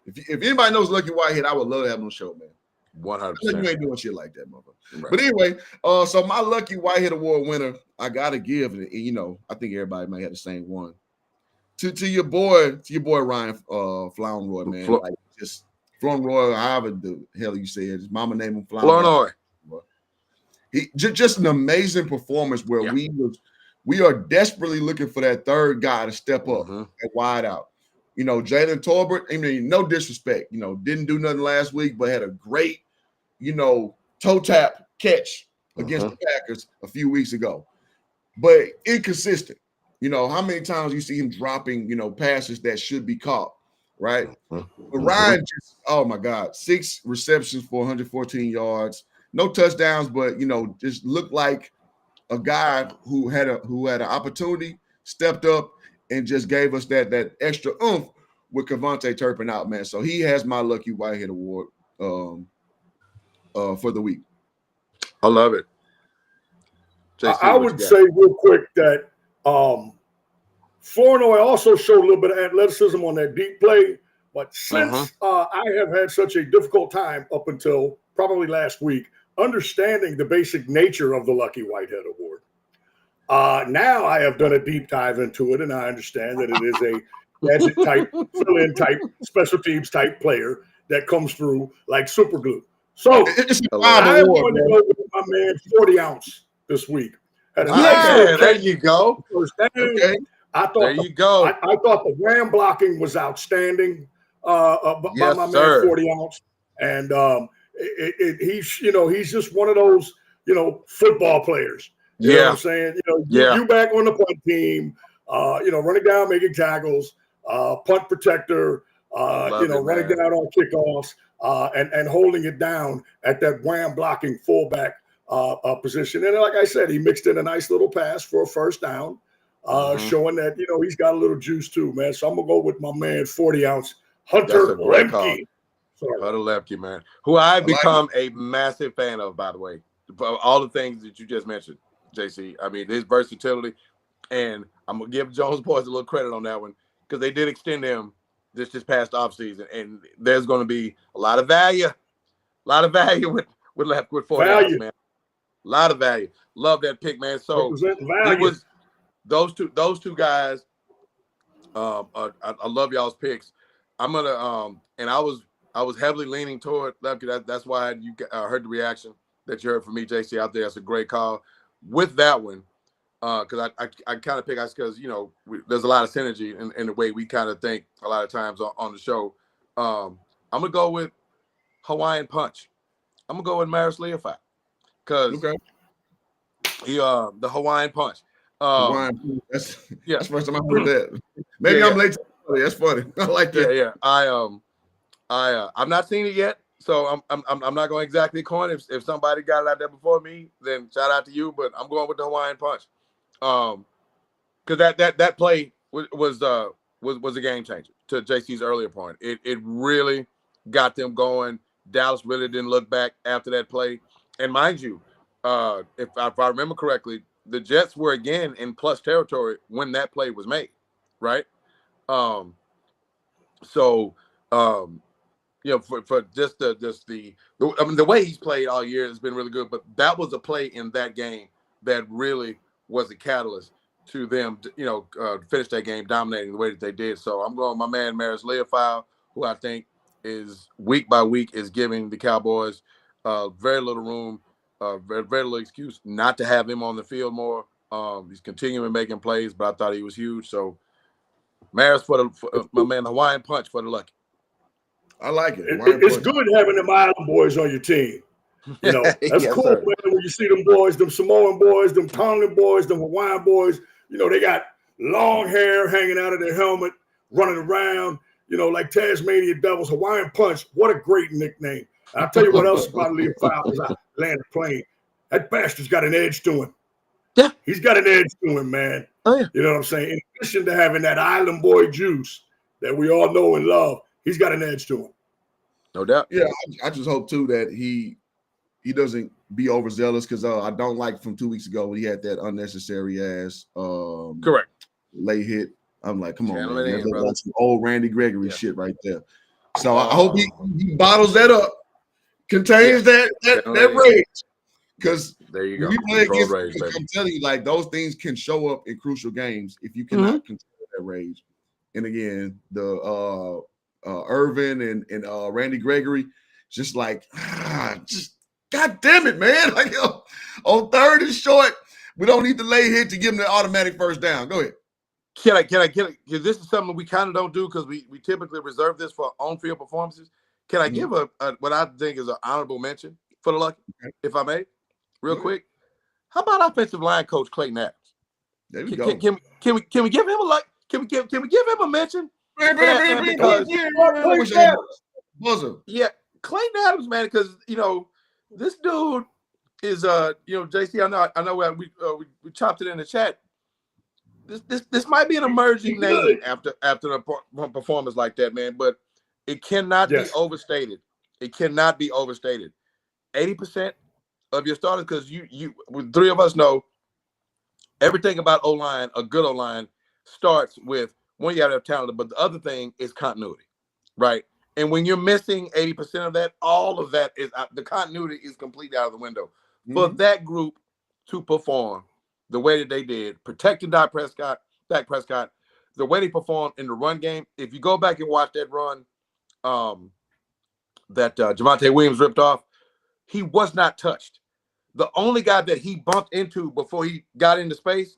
if anybody knows Lucky Whitehead, I would love to have him on the show, man. 100%. You ain't doing shit like that, motherfucker. Right. But anyway, so my Lucky Whitehead Award winner, I gotta give, and I think everybody might have the same one. To your boy Ryan Flounroy, man. Like just Flounroy, however the hell you say it. His mama named him Flounroy. He just an amazing performance where we are desperately looking for that third guy to step up at wide out. Jalen Tolbert, I mean, no disrespect, didn't do nothing last week, but had a great, toe tap catch against the Packers a few weeks ago. But inconsistent. How many times you see him dropping, passes that should be caught, right? But Ryan just, oh my God, 6 receptions for 114 yards, no touchdowns, but just looked like a guy who had an opportunity, stepped up, and just gave us that extra oomph with Kevontae Turpin out, man. So he has my Lucky Whitehead Award for the week. I love it. I would say real quick that Flournoy also showed a little bit of athleticism on that deep play, but since I have had such a difficult time up until probably last week understanding the basic nature of the Lucky Whitehead Award, now I have done a deep dive into it, and I understand that it is a gadget type, fill-in type, special teams type player that comes through like super glue. So I am going to go with my man 40 ounce this week. There you go. Okay. I thought the ram blocking was outstanding by my man 40 ounce, and he's just one of those football players. You know what I'm saying? You back on the punt team, running down, making tackles, punt protector, running down on kickoffs and holding it down at that wham blocking fullback position. And like I said, he mixed in a nice little pass for a first down, showing that, he's got a little juice too, man. So I'm going to go with my man, 40-ounce Hunter Lemke. Hunter Lemke, man, who I've become a massive fan of, by the way. All the things that you just mentioned, JC. I mean, his versatility. And I'm going to give Jones Boys a little credit on that one because they did extend him this past offseason. And there's going to be a lot of value with 40 ounce, man. A lot of value. Love that pick, man. So it was those two guys. I love y'all's picks. I'm gonna and I was heavily leaning toward Lemke. That's why you heard the reaction that you heard from me, JC, out there. That's a great call. With that one, because I kind of pick us because there's a lot of synergy in the way we kind of think a lot of times on the show. I'm gonna go with Hawaiian Punch. I'm gonna go with Maris Leofau because the Hawaiian Punch. That's the first time I heard that. Maybe I'm late. That's funny. I like that. Yeah. I've not seen it yet, so I'm not going to exactly coin. If somebody got it out there before me, then shout out to you. But I'm going with the Hawaiian Punch, because that play was a game changer. To JC's earlier point, it really got them going. Dallas really didn't look back after that play. And mind you, if I remember correctly, the Jets were again in plus territory when that play was made, right? For just the way he's played all year has been really good. But that was a play in that game that really was a catalyst to them, finish that game dominating the way that they did. So I'm going with my man Maris Leofau, who I think is week by week is giving the Cowboys very little room, very little excuse not to have him on the field more. He's continuing making plays, but I thought he was huge. So Maris for my man Hawaiian Punch for the Lucky. I like it. It's good having them Island boys on your team. That's yes, cool, sir. man. When you see them boys, them Samoan boys, them Tongan boys, them Hawaiian boys, they got long hair hanging out of their helmet, running around, like Tasmanian Devils. Hawaiian Punch, what a great nickname. I'll tell you what else about Leofau as I land the plane. That bastard's got an edge to him. Yeah. He's got an edge to him, man. Oh, yeah. You know what I'm saying? In addition to having that Island boy juice that we all know and love, he's got an edge to him. No doubt. Yeah, I just hope too that he doesn't be overzealous because I don't like from 2 weeks ago when he had that unnecessary ass correct lay hit. I'm like, come on, man. That's some old Randy Gregory shit right there. So I hope he bottles that up, contains that rage. Because there you go. We play against, rage, I'm telling you, like those things can show up in crucial games if you cannot control that rage. And again, the Irvin and Randy Gregory, just like just God damn it, man! Like on third and short, we don't need to lay hit to give them the automatic first down. Go ahead. Can I get it? Because this is something we kind of don't do because we typically reserve this for on-field performances. Can I give a what I think is an honorable mention for the Lucky, if I may, real quick? How about offensive line coach Clayton Adams? There we go. Can we give him a like? Can we give him a mention? Yeah, Clayton Adams, man, because this dude is JC. I know we chopped it in the chat. This might be an emerging name after a performance like that, man. But it cannot be overstated. It cannot be overstated. 80% of your starters, because you three of us know everything about O-line. A good O-line starts with one, you got to have talent, but the other thing is continuity, right? And when you're missing 80% of that, all of that is the continuity is completely out of the window. For that group to perform the way that they did, protecting Dak Prescott, the way they performed in the run game. If you go back and watch that run that Javonte Williams ripped off, he was not touched. The only guy that he bumped into before he got into space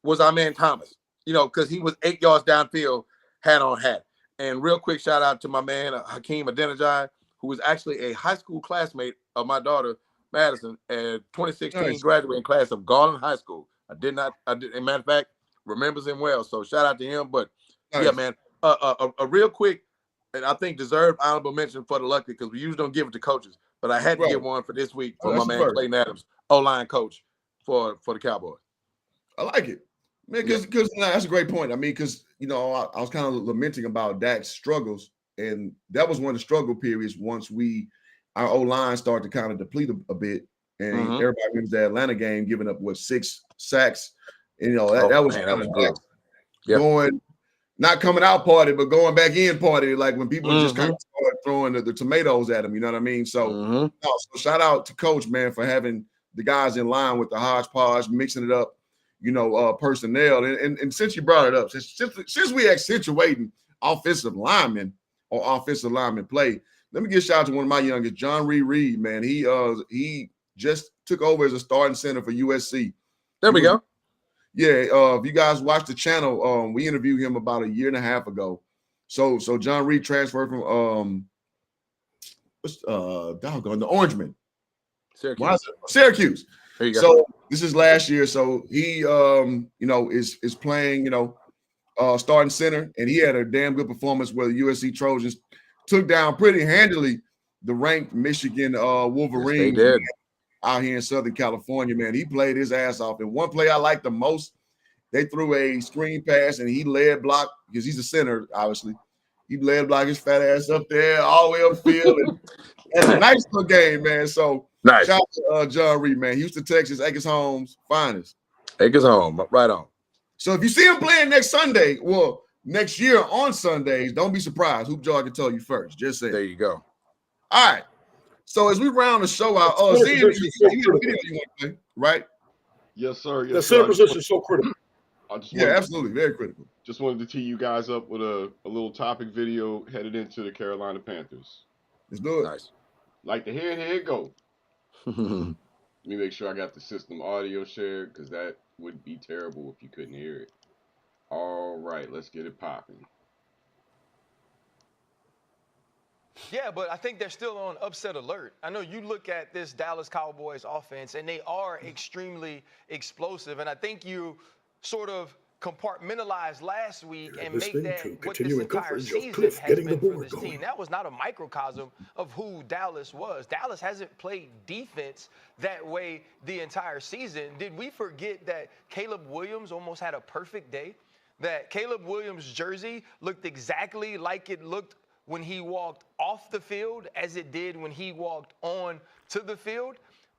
was our man Thomas, because he was 8 yards downfield, hat on hat. And real quick shout out to my man Hakeem Adeniji, who was actually a high school classmate of my daughter Madison, and 2016 graduating class of Garland High School. As a matter of fact, remembers him well. So shout out to him. But yeah, man, a real quick and I think deserved honorable mention for the lucky because we usually don't give it to coaches, but I had to give one for this week for my man Clayton Adams, O-line coach for the Cowboys. I like it, man, because that's a great point. I mean, because I was kind of lamenting about Dak's struggles, and that was one of the struggle periods once our O-line started to kind of deplete a bit, and everybody remembers the Atlanta game, giving up 6 sacks. And, that was brutal. Going, not coming out party, but going back in party, like when people just kind of started throwing the tomatoes at him. You know what I mean? So, so shout out to Coach, man, for having the guys in line with the hodgepodge, mixing it up. Personnel. And since you brought it up, since we accentuating offensive linemen or offensive lineman play, let me give a shout out to one of my youngest, John Reed, man. He just took over as a starting center for USC. There we go. Yeah, if you guys watch the channel, we interviewed him about 1.5 years ago. So John Reed transferred from the Orangemen. Syracuse. There you go. So this is last year. So he is playing, starting center, and he had a damn good performance where the USC Trojans took down pretty handily the ranked Michigan Wolverines. Yes, they did. Out here in Southern California, man. He played his ass off. And one play I liked the most, they threw a screen pass and he led block because he's a center, obviously. He led block his fat ass up there all the way upfield. And a nice little game, man. So nice. Shout out to John Reed, man. Houston, Texas, Acres Homes, finest. Acres Home, right on. So if you see him playing next year on Sundays, don't be surprised. Hoop Jar can tell you first. Just say. There you go. All right. So as we round the show out, Z, you want to play, right? Yes, sir. The center position is so critical. Absolutely, very critical. Just wanted to tee you guys up with a little topic video headed into the Carolina Panthers. Let's do it. Nice. Like the head go. Let me make sure I got the system audio shared because that would be terrible if you couldn't hear it. All right, let's get it popping. Yeah, but I think they're still on upset alert. I know you look at this Dallas Cowboys offense, and they are extremely explosive. And I think you sort of compartmentalized last week and make that what this entire season has been for this team. That was not a microcosm of who Dallas was. Dallas hasn't played defense that way the entire season. Did we forget that Caleb Williams almost had a perfect day? That Caleb Williams' jersey looked exactly like it looked when he walked off the field as it did when he walked on to the field?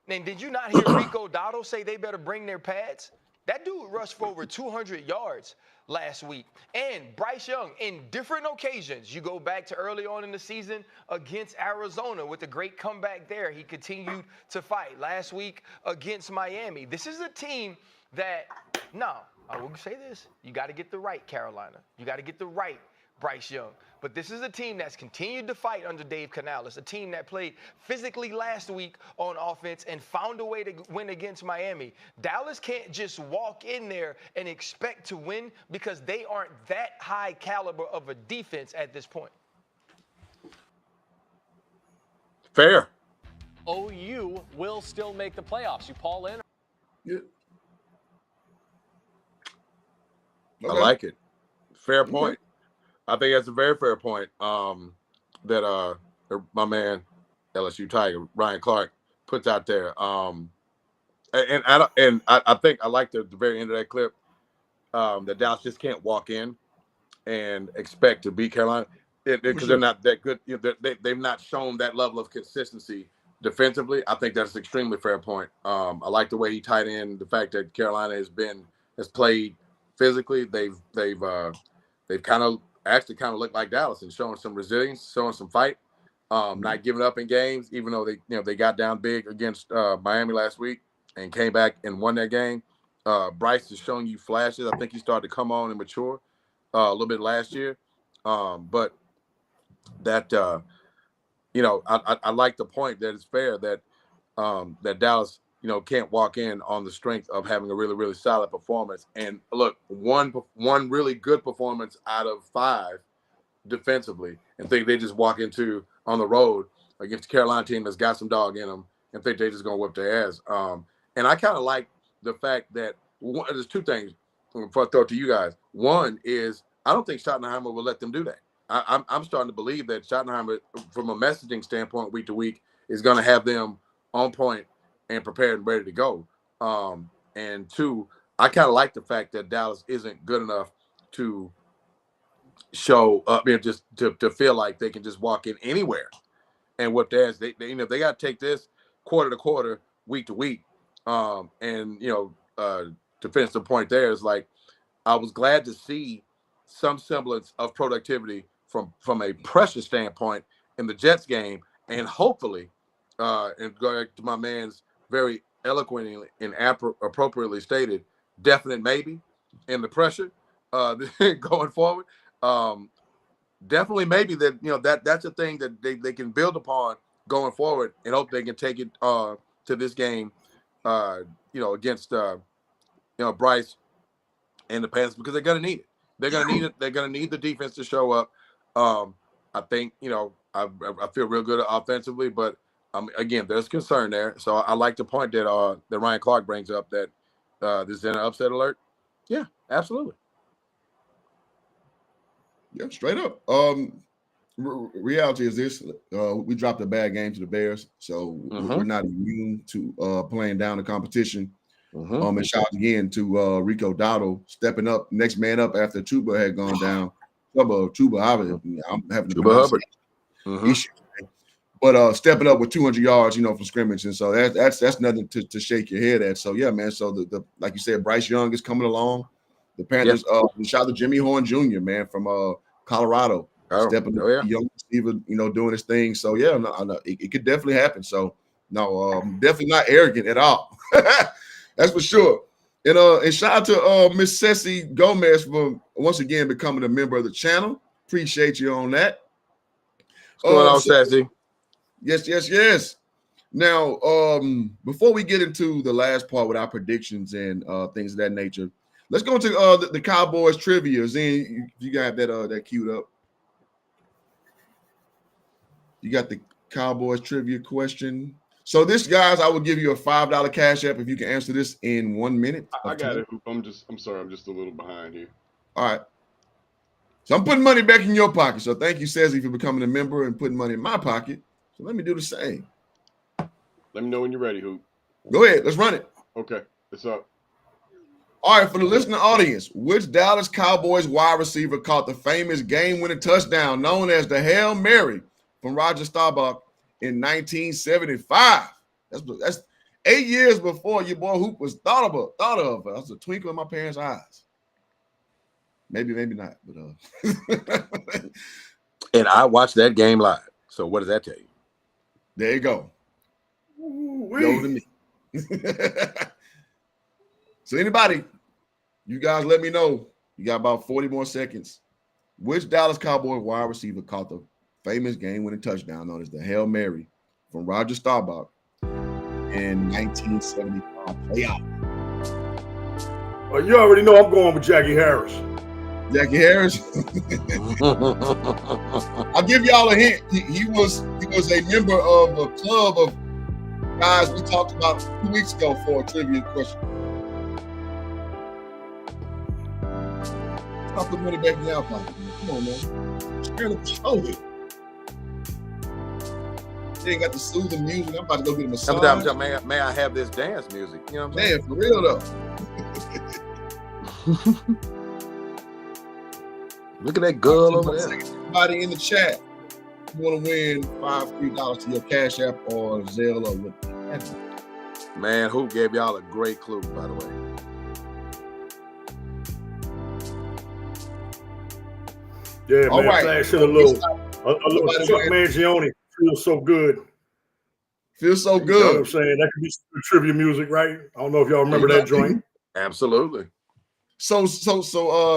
And did you not hear Rico Dotto say they better bring their pads? That dude rushed for over 200 yards last week. And Bryce Young, in different occasions, you go back to early on in the season against Arizona with a great comeback there. He continued to fight last week against Miami. This is a team that, I will say this, you got to get the right Carolina. You got to get the right Bryce Young. But this is a team that's continued to fight under Dave Canales, a team that played physically last week on offense and found a way to win against Miami. Dallas can't just walk in there and expect to win because they aren't that high caliber of a defense at this point. Fair. OU will still make the playoffs. You Paul in? Yeah. Okay. I like it. Fair point. I think that's a very fair point that my man, LSU Tiger, Ryan Clark, puts out there. I think I like the very end of that clip that Dallas just can't walk in and expect to beat Carolina because they're not that good. They've not shown that level of consistency defensively. I think that's an extremely fair point. I like the way he tied in the fact that Carolina has played physically. They've kind of looked like Dallas and showing some resilience, showing some fight, not giving up in games, even though they got down big against Miami last week and came back and won that game. Bryce is showing you flashes. I think he started to come on and mature a little bit last year. But that, I like the point that it's fair that that Dallas, can't walk in on the strength of having a really, really solid performance. And look, one really good performance out of 5 defensively, and think they just walk into on the road against a Carolina team that's got some dog in them and think they're just going to whip their ass. And I kind of like the fact that there's 2 things before I throw it to you guys. One is I don't think Schottenheimer will let them do that. I'm starting to believe that Schottenheimer, from a messaging standpoint, week to week, is going to have them on point and prepared and ready to go. And two, I kind of like the fact that Dallas isn't good enough to show up and just to feel like they can just walk in anywhere and whip their ass. They they got to take this quarter to quarter, week to week. And to finish the point there is like, I was glad to see some semblance of productivity from a pressure standpoint in the Jets game, and hopefully, and going to my man's very eloquently and appropriately stated, definite maybe in the pressure going forward. Definitely maybe that's a thing that they can build upon going forward, and hope they can take it to this game, against Bryce and the Panthers, because they're going to need it. They're going to need it. They're going to need the defense to show up. I think, I feel real good offensively, but again, there's concern there. So I like the point that Ryan Clark brings up, that this is an upset alert. Yeah, absolutely. Yeah, straight up. Reality is this: we dropped a bad game to the Bears, so we're not immune to playing down the competition. And shout out again to Rico Dowdle stepping up, next man up after Chuba had gone down. Chuba, I'm having to pronounce issue, but stepping up with 200 yards, from scrimmage, and so that's nothing to shake your head at. So yeah, man. So the like you said, Bryce Young is coming along. The Panthers, shout out to Jimmy Horn Jr., man, from Colorado, stepping up, young receiver, doing his thing. So yeah, it could definitely happen. So no, definitely not arrogant at all. That's for sure. And shout out to Miss Ceci Gomez for once again becoming a member of the channel. Appreciate you on that. What's going on, Ceci? Yes. Now, before we get into the last part with our predictions and things of that nature, let's go into the Cowboys trivia. Zane, you got that queued up. You got the Cowboys trivia question. So this, guys, I will give you a $5 cash app if you can answer this in 1 minute. I got it. I'm sorry, I'm just a little behind here. All right. So I'm putting money back in your pocket. So thank you, Ceci, for becoming a member and putting money in my pocket. So let me do the same. Let me know when you're ready, Hoop. Go ahead. Let's run it. Okay. It's up. All right, for the listening audience, which Dallas Cowboys wide receiver caught the famous game-winning touchdown known as the Hail Mary from Roger Staubach in 1975? That's 8 years before your boy Hoop was thought of. That was a twinkle in my parents' eyes. Maybe not, but And I watched that game live. So what does that tell you? There you go. Yo to me. So anybody, you guys let me know. You got about 40 more seconds. Which Dallas Cowboy wide receiver caught the famous game-winning touchdown known as the Hail Mary from Roger Staubach in 1975 playoff? Well, you already know I'm going with Jackie Harris. Jackie Harris. I'll give y'all a hint. He was a member of a club of guys we talked about 2 weeks ago for a trivia question. I'll put money back in your pocket. Come on, man. Scared of the show here. They ain't got the soothing music. I'm about to go get a massage. Sometimes may I have this dance music? You know what I'm saying? Man, for real though. Look at that girl over there. Everybody in the chat, you want to win $3 to your Cash App or Zelle or whatever. Man, who gave y'all a great clue, by the way? Yeah, all man. Right. Flash in a little Chuck Mangione. Feels so good. Feels so good. You know what I'm saying? That could be some trivia music, right? I don't know if y'all remember that joint. Absolutely. So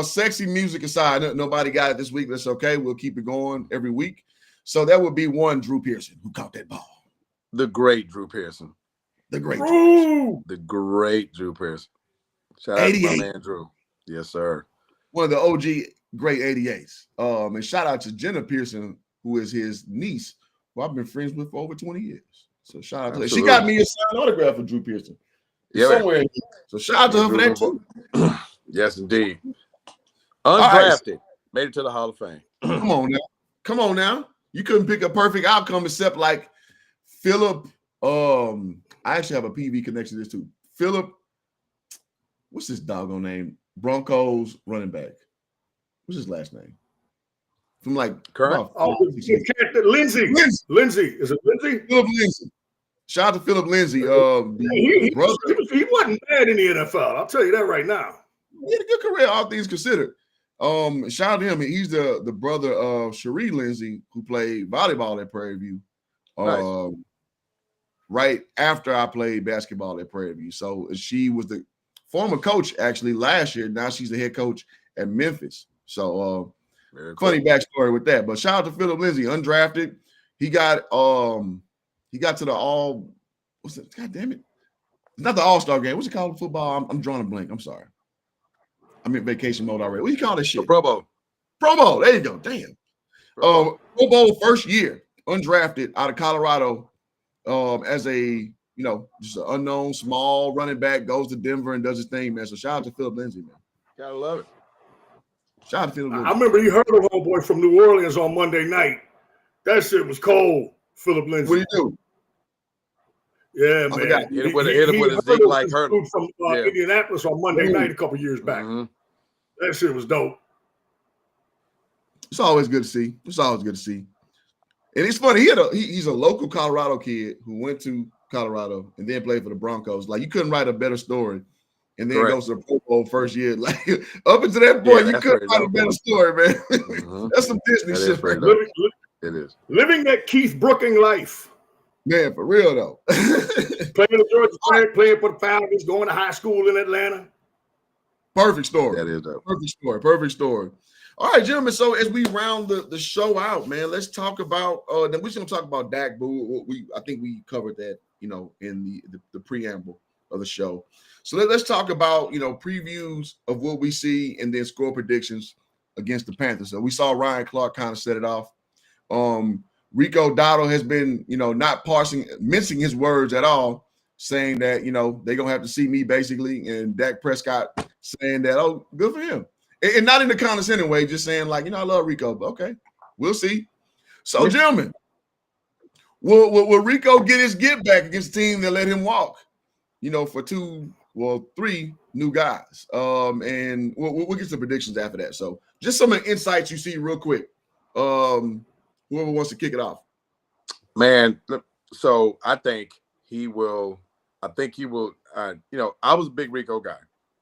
sexy music aside, nobody got it this week. That's okay. We'll keep it going every week. So that would be one Drew Pearson who caught that ball. The great Drew Pearson. The great Drew Pearson. Shout out to my man Drew. Yes, sir. One of the OG great 88s. And shout out to Jenna Pearson, who is his niece, who I've been friends with for over 20 years. So shout out to her. She got me a signed autograph for Drew Pearson. Somewhere in here. So shout out to her for that too. Yes, indeed. Undrafted. Made it to the Hall of Fame. Come on now. Come on now. You couldn't pick a perfect outcome except like Philip. I actually have a PV connection to this too. Philip, what's his doggone name? Broncos running back. What's his last name? From like Current? about 5, 6 years. Lindsey. Lindsey. Is it Lindsey? Philip Lindsay. Shout out to Philip Lindsay. He Brother. wasn't bad in the NFL. I'll tell you that right now. He had a good career, all things considered. Shout out to him. He's the brother of Cherie Lindsay, who played volleyball at Prairie View. Nice. Right after I played basketball at Prairie View. So she was the former coach actually last year. Now she's the head coach at Memphis. So funny backstory with that. But shout out to Philip Lindsay, undrafted. He got to the all. What's it? God damn it! It's not the All-Star game. What's it called in football? I'm drawing a blank. I'm sorry. I'm in vacation mode already. What do you call this shit? Pro Bowl. Pro Bowl. There you go. Damn. Pro Bowl first year, undrafted out of Colorado, as a just an unknown small running back, goes to Denver and does his thing, man. So shout out to Philip Lindsay, man. Gotta love it. Shout out to Philip Lindsay. I remember you heard of homeboy from New Orleans on Monday night. That shit was cold, Philip Lindsay. What do you do? Yeah, man. Hit him with a Zeke like hurdle. From Indianapolis on Monday night a couple years back. Mm-hmm. That shit was dope. It's always good to see. It's always good to see. And it's funny. He's a local Colorado kid who went to Colorado and then played for the Broncos. Like, you couldn't write a better story. And then goes to the Pro Bowl first year. Like, up until that point, you couldn't write a better story, man. Mm-hmm. That's some Disney shit. It is. Living that Keith Brooking life. Man, for real, though. Playing the Georgia Tech, playing for the Falcons, going to high school in Atlanta. Perfect story. That is dope. Perfect story. Perfect story. All right, gentlemen. So as we round the show out, man, let's talk about then we're going to talk about Dak Boo. I think we covered that, in the preamble of the show. So let's talk about, previews of what we see and then score predictions against the Panthers. So we saw Ryan Clark kind of set it off. Rico Dowdle has been, not mincing his words at all, saying that, they're going to have to see me basically. And Dak Prescott saying that, oh, good for him. And not in the condescending way, just saying like, I love Rico, but okay, we'll see. So, gentlemen, will Rico get his get back against the team that let him walk, for 3 new guys? And we'll get some predictions after that. So just some of the insights you see real quick. Whoever wants to kick it off. Man, so I think he will. I was a big Rico guy.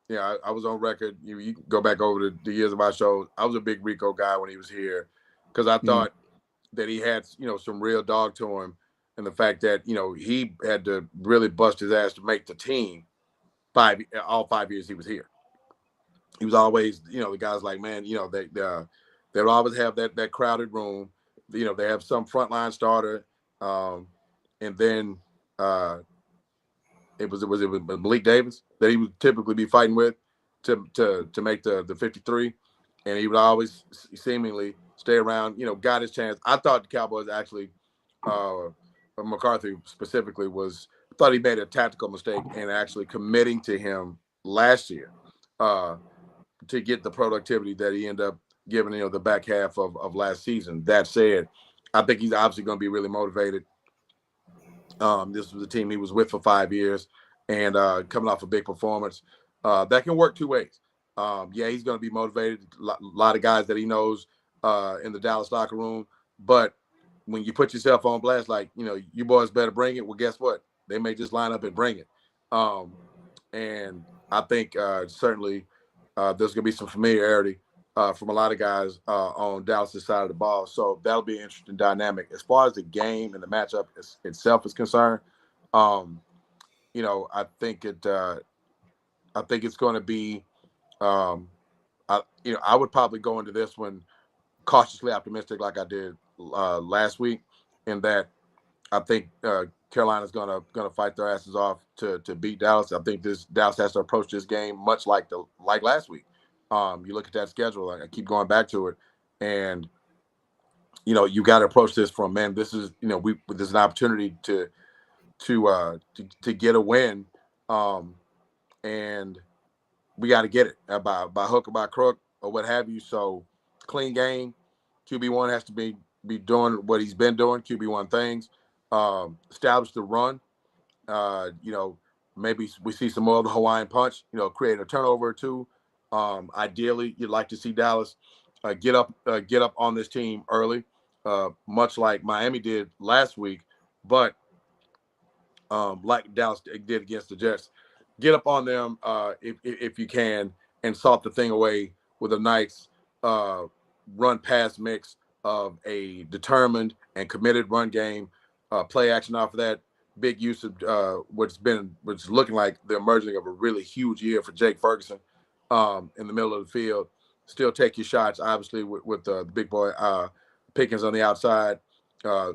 Yeah, I was on record. You can go back over the years of our shows. I was a big Rico guy when he was here because I thought that he had, some real dog to him. And the fact that, he had to really bust his ass to make the team all 5 years he was here. He was always, the guys like, man, they'll always have that crowded room. They have some frontline starter. And then it was Malik Davis that he would typically be fighting with to make the 53. And he would always seemingly stay around, got his chance. I thought the Cowboys actually, McCarthy specifically, thought he made a tactical mistake in actually committing to him last year to get the productivity that he ended up giving, the back half of last season. That said, I think he's obviously going to be really motivated. This was the team he was with for 5 years and coming off a big performance. That can work two ways. He's going to be motivated. A lot of guys that he knows in the Dallas locker room. But when you put yourself on blast, like, you boys better bring it, well, guess what? They may just line up and bring it. And I think certainly there's going to be some familiarity from a lot of guys on Dallas' side of the ball. So that'll be an interesting dynamic. As far as the game and the matchup itself is concerned, I think it's going to be, I would probably go into this one cautiously optimistic like I did last week, in that I think Carolina's gonna fight their asses off to beat Dallas. I think Dallas has to approach this game much like last week. You look at that schedule, I keep going back to it, and you got to approach this from, man, this is there's an opportunity to get a win, and we got to get it by hook or by crook or what have you. So clean game, QB1 has to be doing what he's been doing, QB1 things, establish the run. Maybe we see some more of the Hawaiian punch, create a turnover or two. Ideally, you'd like to see Dallas get up on this team early, much like Miami did last week. But like Dallas did against the Jets, get up on them if you can and salt the thing away with a nice run pass mix of a determined and committed run game, play action off of that. Big use of what's looking like the emerging of a really huge year for Jake Ferguson in the middle of the field. Still take your shots, obviously, with the big boy Pickens on the outside.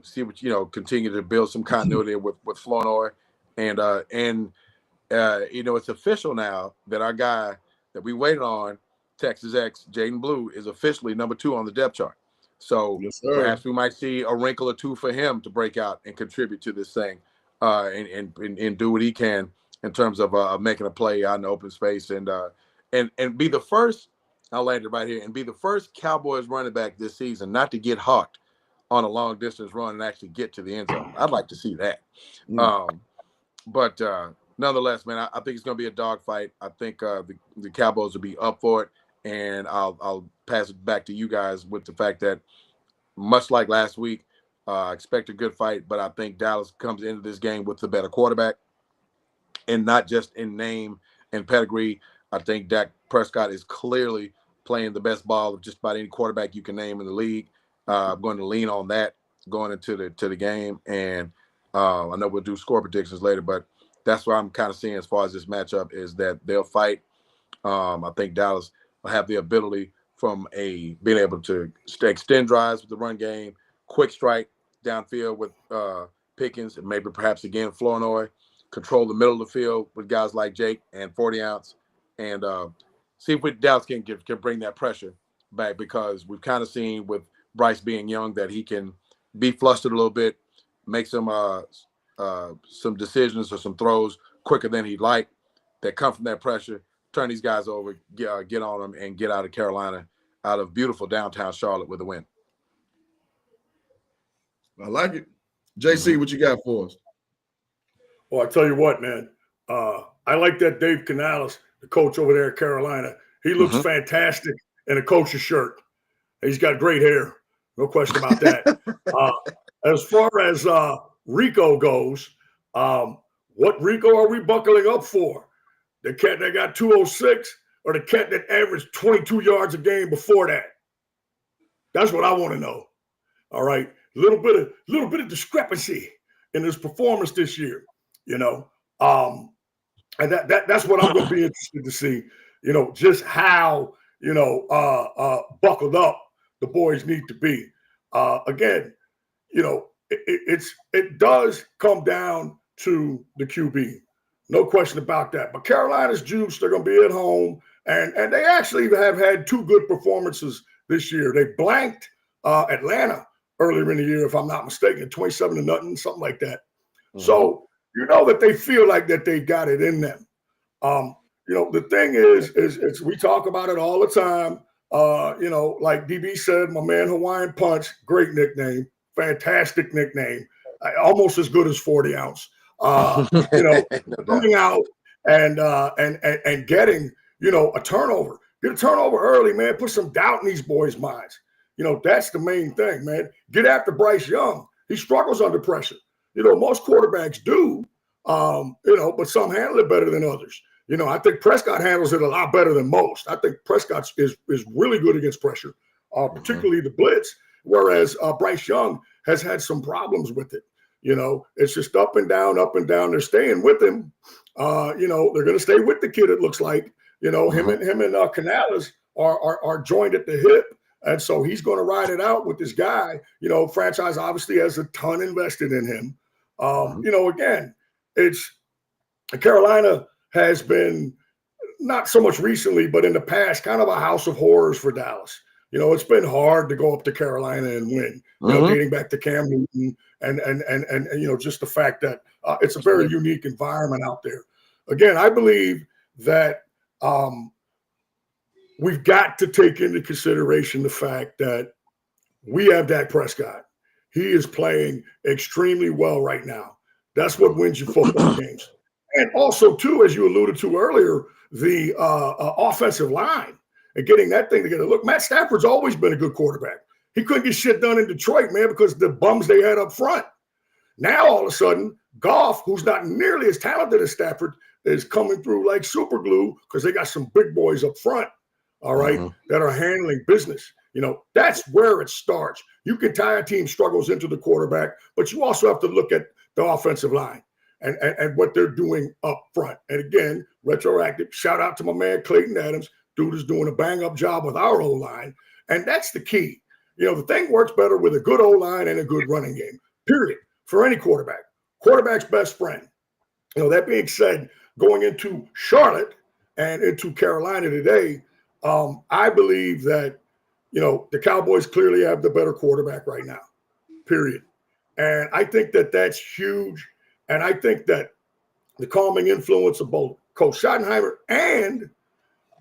See what continue to build some continuity with Flournoy, and it's official now that our guy that we waited on, Texas X, Jaden Blue, is officially number 2 on the depth chart. So yes, perhaps we might see a wrinkle or two for him to break out and contribute to this thing, and do what he can in terms of making a play out in the open space and be the first. I'll land it right here and be the first Cowboys running back this season not to get hawked on a long distance run and actually get to the end zone. I'd like to see that. But nonetheless, man, I think it's going to be a dogfight. I think the Cowboys will be up for it. And I'll pass it back to you guys with the fact that, much like last week, I expect a good fight, but I think Dallas comes into this game with the better quarterback, and not just in name and pedigree. I think Dak Prescott is clearly playing the best ball of just about any quarterback you can name in the league. I'm going to lean on that going into the game, and I know we'll do score predictions later, but that's what I'm kind of seeing as far as this matchup is that they'll fight. I think Dallas will have the ability from being able to extend drives with the run game, quick strike downfield with Pickens, and maybe perhaps again Flournoy, control the middle of the field with guys like Jake and 40 ounce, and see if Dallas can bring that pressure back, because we've kind of seen with Bryce being young that he can be flustered a little bit, make some decisions or some throws quicker than he'd like that come from that pressure, turn these guys over, get on them, and get out of Carolina, out of beautiful downtown Charlotte with a win. I like it. JC, what you got for us? Well, I tell you what, man. I like that Dave Canales, the coach over there at Carolina. He looks fantastic in a coach's shirt. He's got great hair. No question about that. As far as Rico goes, what Rico are we buckling up for? The cat that got 206 or the cat that averaged 22 yards a game before that? That's what I want to know. All right. Little bit of discrepancy in his performance this year, and that's what I'm going to be interested to see, just how, buckled up the boys need to be. Again, it does come down to the QB. No question about that. But Carolina's juice, they're going to be at home, and they actually have had 2 good performances this year. They blanked Atlanta earlier in the year, if I'm not mistaken, 27-0, something like that. So that they feel like that they got it in them. The thing is we talk about it all the time. Like DB said, my man Hawaiian Punch, great nickname, fantastic nickname, almost as good as 40 ounce. Coming out and getting a turnover. Get a turnover early, man. Put some doubt in these boys' minds. That's the main thing, man. Get after Bryce Young. He struggles under pressure. Most quarterbacks do, but some handle it better than others. I think Prescott handles it a lot better than most. I think Prescott is really good against pressure, particularly the blitz, whereas Bryce Young has had some problems with it. It's just up and down, up and down. They're staying with him. They're going to stay with the kid, it looks like. Him and Canales are joined at the hip. And so he's going to ride it out with this guy. Franchise obviously has a ton invested in him. Again, it's Carolina has been not so much recently, but in the past, kind of a house of horrors for Dallas. It's been hard to go up to Carolina and win, dating back to Cam Newton and just the fact that it's a very unique environment out there. Again, I believe that we've got to take into consideration the fact that We have Dak Prescott. He is playing extremely well right now. That's what wins you football games. And also, too, as you alluded to earlier, the offensive line and getting that thing together. Look, Matt Stafford's always been a good quarterback. He couldn't get shit done in Detroit, man, because the bums they had up front. Now, all of a sudden, Goff, who's not nearly as talented as Stafford, is coming through like super glue because they got some big boys up front, all right, that are handling business. You know, that's where it starts. You can tie a team's struggles into the quarterback, but you also have to look at the offensive line and what they're doing up front. And again, retroactive, shout out to my man Clayton Adams. Dude is doing a bang-up job with our O-line, and that's the key. You know, the thing works better with a good O-line and a good running game, period, for any quarterback. Quarterback's best friend. You know, that being said, going into Charlotte and into Carolina today, I believe that, you know, the Cowboys clearly have the better quarterback right now, period. And I think that that's huge. And I think that the calming influence of both Coach Schottenheimer and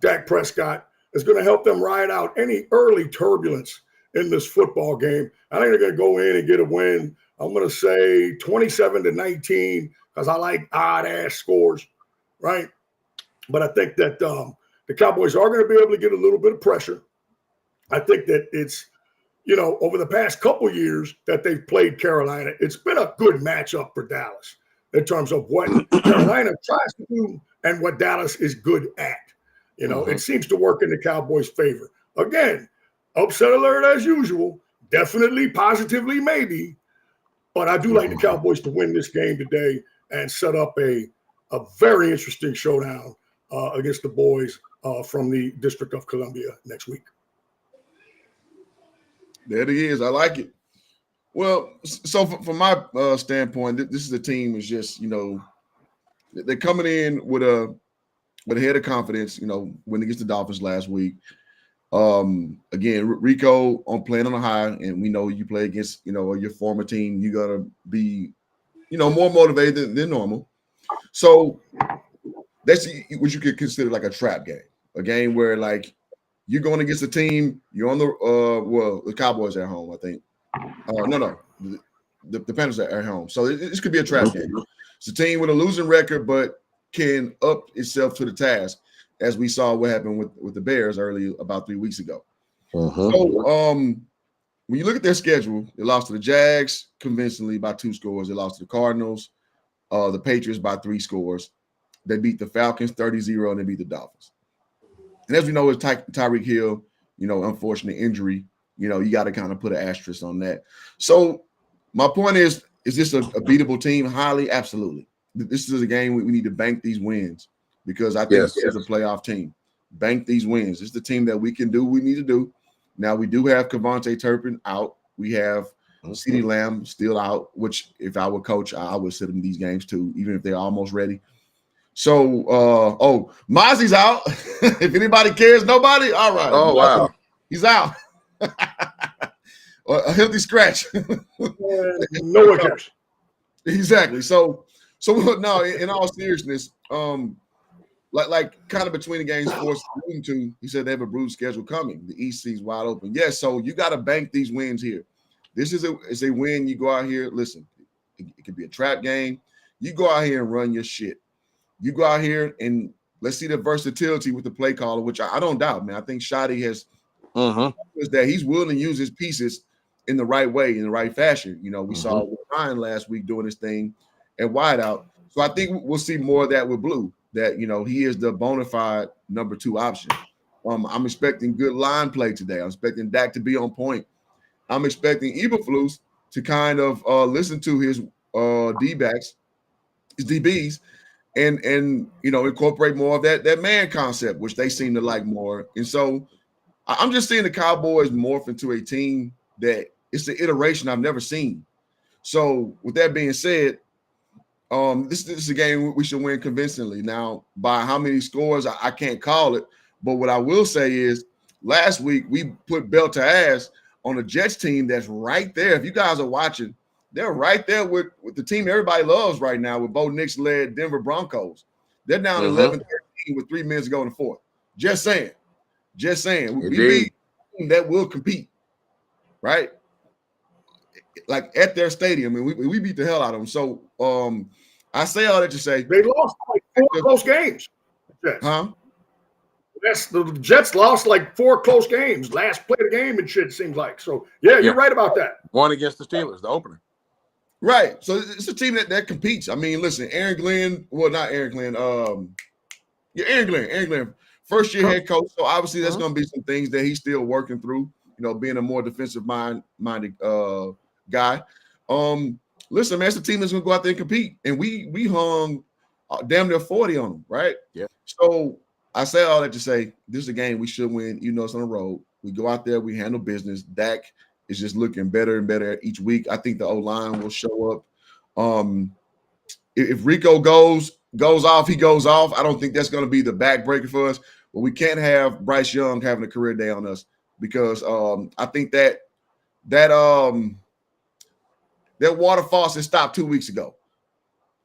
Dak Prescott is going to help them ride out any early turbulence in this football game. I think they're going to go in and get a win. I'm going to say 27-19 because I like odd-ass scores, right? But I think that the Cowboys are going to be able to get a little bit of pressure. I think that it's, you know, over the past couple years that they've played Carolina, it's been a good matchup for Dallas in terms of what Carolina tries to do and what Dallas is good at. You know, it seems to work in the Cowboys' favor. Again, upset alert as usual. Definitely, positively, maybe. But I do like the Cowboys to win this game today and set up a very interesting showdown against the boys from the District of Columbia next week. There it is. I like it. Well, so from my standpoint, this is a team is just, you know, they're coming in with a head of confidence, you know, winning against the Dolphins last week. Again, Rico on playing on a high, and we know you play against, you know, your former team, you gotta be, you know, more motivated than normal. So that's what you could consider like a trap game, a game where like you're going against a team, you're on the Cowboys are at home, I think. The Panthers are at home. So this could be a trap game. It's a team with a losing record, but can up itself to the task, as we saw what happened with the Bears early about 3 weeks ago. So when you look at their schedule, they lost to the Jags convincingly by 2 scores. They lost to the Cardinals, the Patriots by 3 scores. They beat the Falcons 30-0, and they beat the Dolphins. And as we know, it's Tyreek Hill, you know, unfortunate injury. You know, you got to kind of put an asterisk on that. So my point is this a beatable team? Highly, absolutely. This is a game we need to bank these wins because I think it's a playoff team. Bank these wins. It's the team that we can do what we need to do. Now, we do have Kevontae Turpin out. We have CeeDee Lamb still out, which if I were coach, I would sit in these games too, even if they're almost ready. So, Mozzie's out. If anybody cares, nobody? All right. Oh, wow. He's out. A healthy scratch. No one cares. Exactly. So no, in all seriousness, like kind of between the games Forrest alluding to, he said they have a bruised schedule coming. The East is wide open. Yes, so you got to bank these wins here. This is a win. You go out here, listen, it could be a trap game. You go out here and run your shit. You go out here and let's see the versatility with the play caller, which I don't doubt, man. I think Shotty has is that he's willing to use his pieces in the right way, in the right fashion. You know, we saw Ryan last week doing his thing at wideout. So I think we'll see more of that with Blue, that, you know, he is the bona fide number 2 option. I'm expecting good line play today. I'm expecting Dak to be on point. I'm expecting Eberflus to kind of listen to his D-backs, his DBs, and you know, incorporate more of that man concept, which they seem to like more. And so I'm just seeing the Cowboys morph into a team that it's the iteration I've never seen. So with that being said, this is a game we should win convincingly. Now, by how many scores, I can't call it. But what I will say is last week we put belt to ass on a Jets team that's right there. If you guys are watching, they're right there with the team everybody loves right now with Bo Nix led Denver Broncos. They're down 11-13 with 3 minutes to go in the fourth. Just saying. We beat a team that will compete. right? Like at their stadium, and we beat the hell out of them. So I say all that to say They lost like 4 close games. Jets. huh? The Jets lost like 4 close games. Last play of the game and shit seems like. So yeah, you're right about that. One against the Steelers, the opener. Right. So it's a team that competes. I mean, listen, Aaron Glenn, well, not Aaron Glenn, Aaron Glenn, first year head coach. So obviously there's gonna be some things that he's still working through, being a more defensive minded guy. Listen, man, it's a team that's gonna go out there and compete. And we hung damn near 40 on them, right? Yeah. So I say all that to say this is a game we should win, it's on the road. We go out there, we handle business. Dak is just looking better and better each week. I think the O-line will show up. If Rico goes off, he goes off. I don't think that's going to be the backbreaker for us. But we can't have Bryce Young having a career day on us because I think that water faucet stopped 2 weeks ago.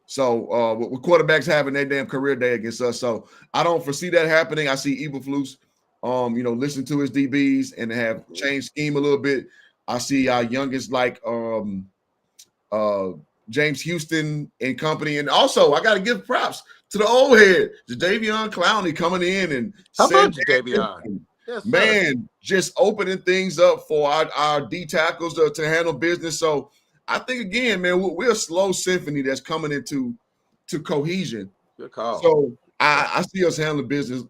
So with quarterbacks having their damn career day against us, so I don't foresee that happening. I see Eberflus, listen to his DBs and have changed scheme a little bit. I see our youngest like James Houston and company, and also I got to give props to the old head, Jadeveon Clowney coming in and how about Jadeveon? Yes, man, just opening things up for our D tackles to handle business. So I think again, man, we're a slow symphony that's coming into cohesion. Good call. So I see us handling business,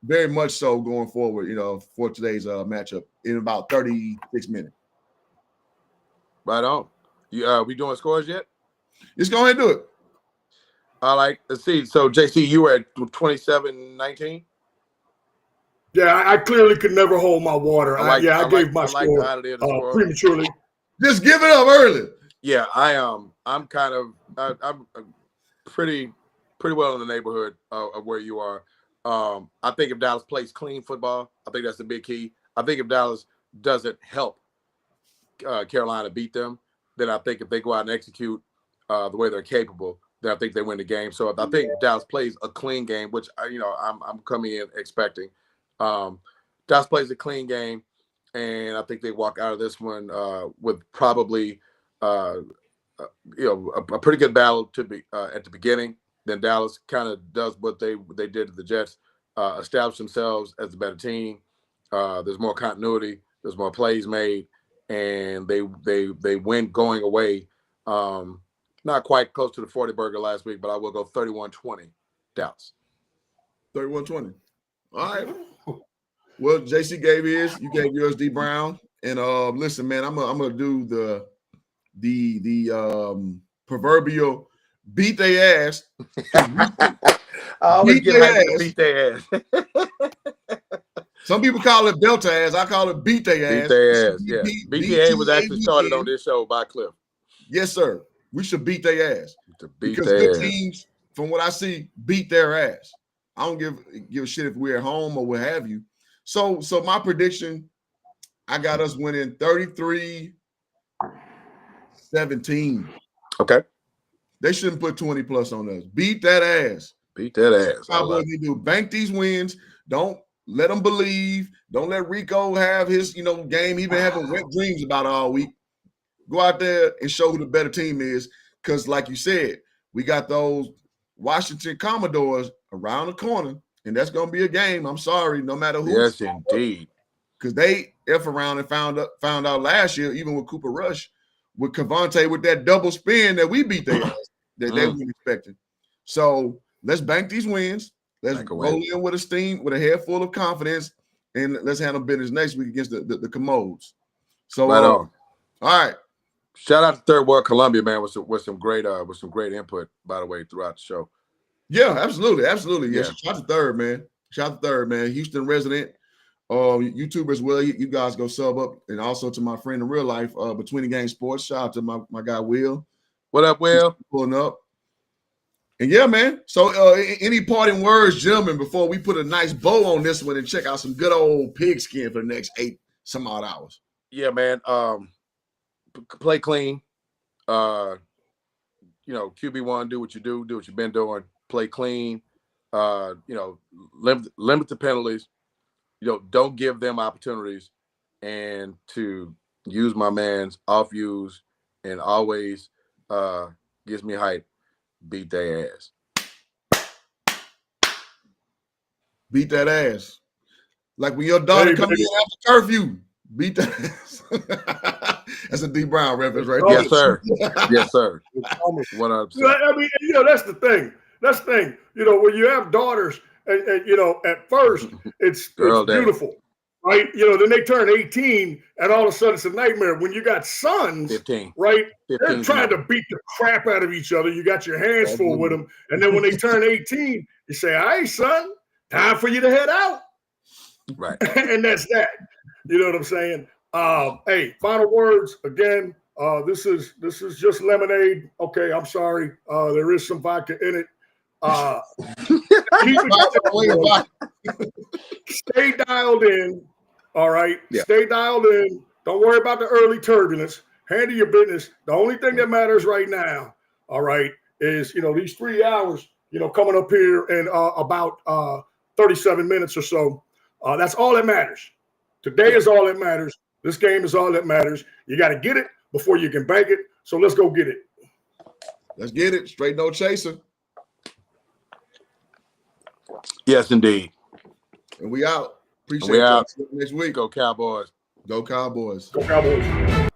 very much so going forward, for today's matchup in about 36 minutes. Right on. We doing scores yet? Just go ahead and do it. All right. Let's see. So, JC, you were at 27-19? Yeah, I clearly could never hold my water. I gave my score prematurely. Just give it up early. Yeah, I'm pretty well in the neighborhood of where you are. I think if Dallas plays clean football, I think that's the big key. I think if Dallas doesn't help Carolina beat them, then I think if they go out and execute the way they're capable, then I think they win the game. So I think if Dallas plays a clean game, which I'm coming in expecting, Dallas plays a clean game, and I think they walk out of this one with probably a pretty good battle to be at the beginning. Then Dallas kind of does what they did to the Jets, establish themselves as the better team. There's more continuity. There's more plays made, and they win going away. Not quite close to the 40 burger last week, but I will go 31-20 Dallas. 31-20. All right. Well, JC gave his, you gave yours, D Brown. And listen, man, I'm gonna do the proverbial beat their ass. I always get hyped to beat their ass. Some people call it belt ass. I call it beat their ass. Beat their ass. Yeah. BTA was actually started on this show by Cliff. Yes, sir. We should beat their ass. Because good teams, from what I see, beat their ass. I don't give a shit if we're at home or what have you. So my prediction, I got us winning 33-17. Okay. They shouldn't put 20 plus on us. Beat that ass. Beat that ass. Cowboys need to bank these wins. Don't let them believe. Don't let Rico have his, game he's been having wet dreams about it all week. Go out there and show who the better team is. Because like you said, we got those Washington Commodores around the corner, and that's going to be a game. I'm sorry, no matter who. Yes, indeed. Because they F around and found out last year, even with Cooper Rush, with Cavante with that double spin that we beat their ass that they weren't expecting. So let's bank these wins. Let's roll in with a head full of confidence, and let's handle business next week against the Commodes. So right on. All right. Shout out to Third World Columbia, man, with some great input, by the way, throughout the show. Yeah, absolutely. Yeah. Shout out to Third, man. Houston resident, YouTuber as well. You guys go sub up, and also to my friend in real life, Between the Game Sports. Shout out to my guy Will. What up, Will? Pulling up. And yeah, man. So any parting words, gentlemen, before we put a nice bow on this one and check out some good old pigskin for the next 8 some odd hours? Yeah, man. Play clean. QB1, do what you've been doing. Play clean. Limit the penalties. Don't give them opportunities, and to use my man's off use and always gives me hype. Beat their ass. Beat that ass. Like when your daughter come in after curfew, beat that ass. That's a D Brown reference right there. Yes, sir. Yes, sir. 100%. I mean, that's the thing. That's the thing. When you have daughters, and at first it's beautiful, right? Then they turn 18, and all of a sudden it's a nightmare. When you got sons, 15, right? They're trying to beat the crap out of each other. You got your hands full with them, and then when they turn 18, you say, "All right, son, time for you to head out." Right. And that's that. You know what I'm saying? Hey, final words again. This is just lemonade. Okay, I'm sorry. There is some vodka in it. Stay dialed in. All right. Yeah. Stay dialed in. Don't worry about the early turbulence. Handle your business. The only thing that matters right now, all right, is these 3 hours, coming up here in about 37 minutes or so. That's all that matters. Today is all that matters. This game is all that matters. You got to get it before you can bank it. So let's go get it. Let's get it. Straight no chaser. Yes, indeed. And we out. Appreciate we out next week. Go Cowboys. Go Cowboys. Go Cowboys.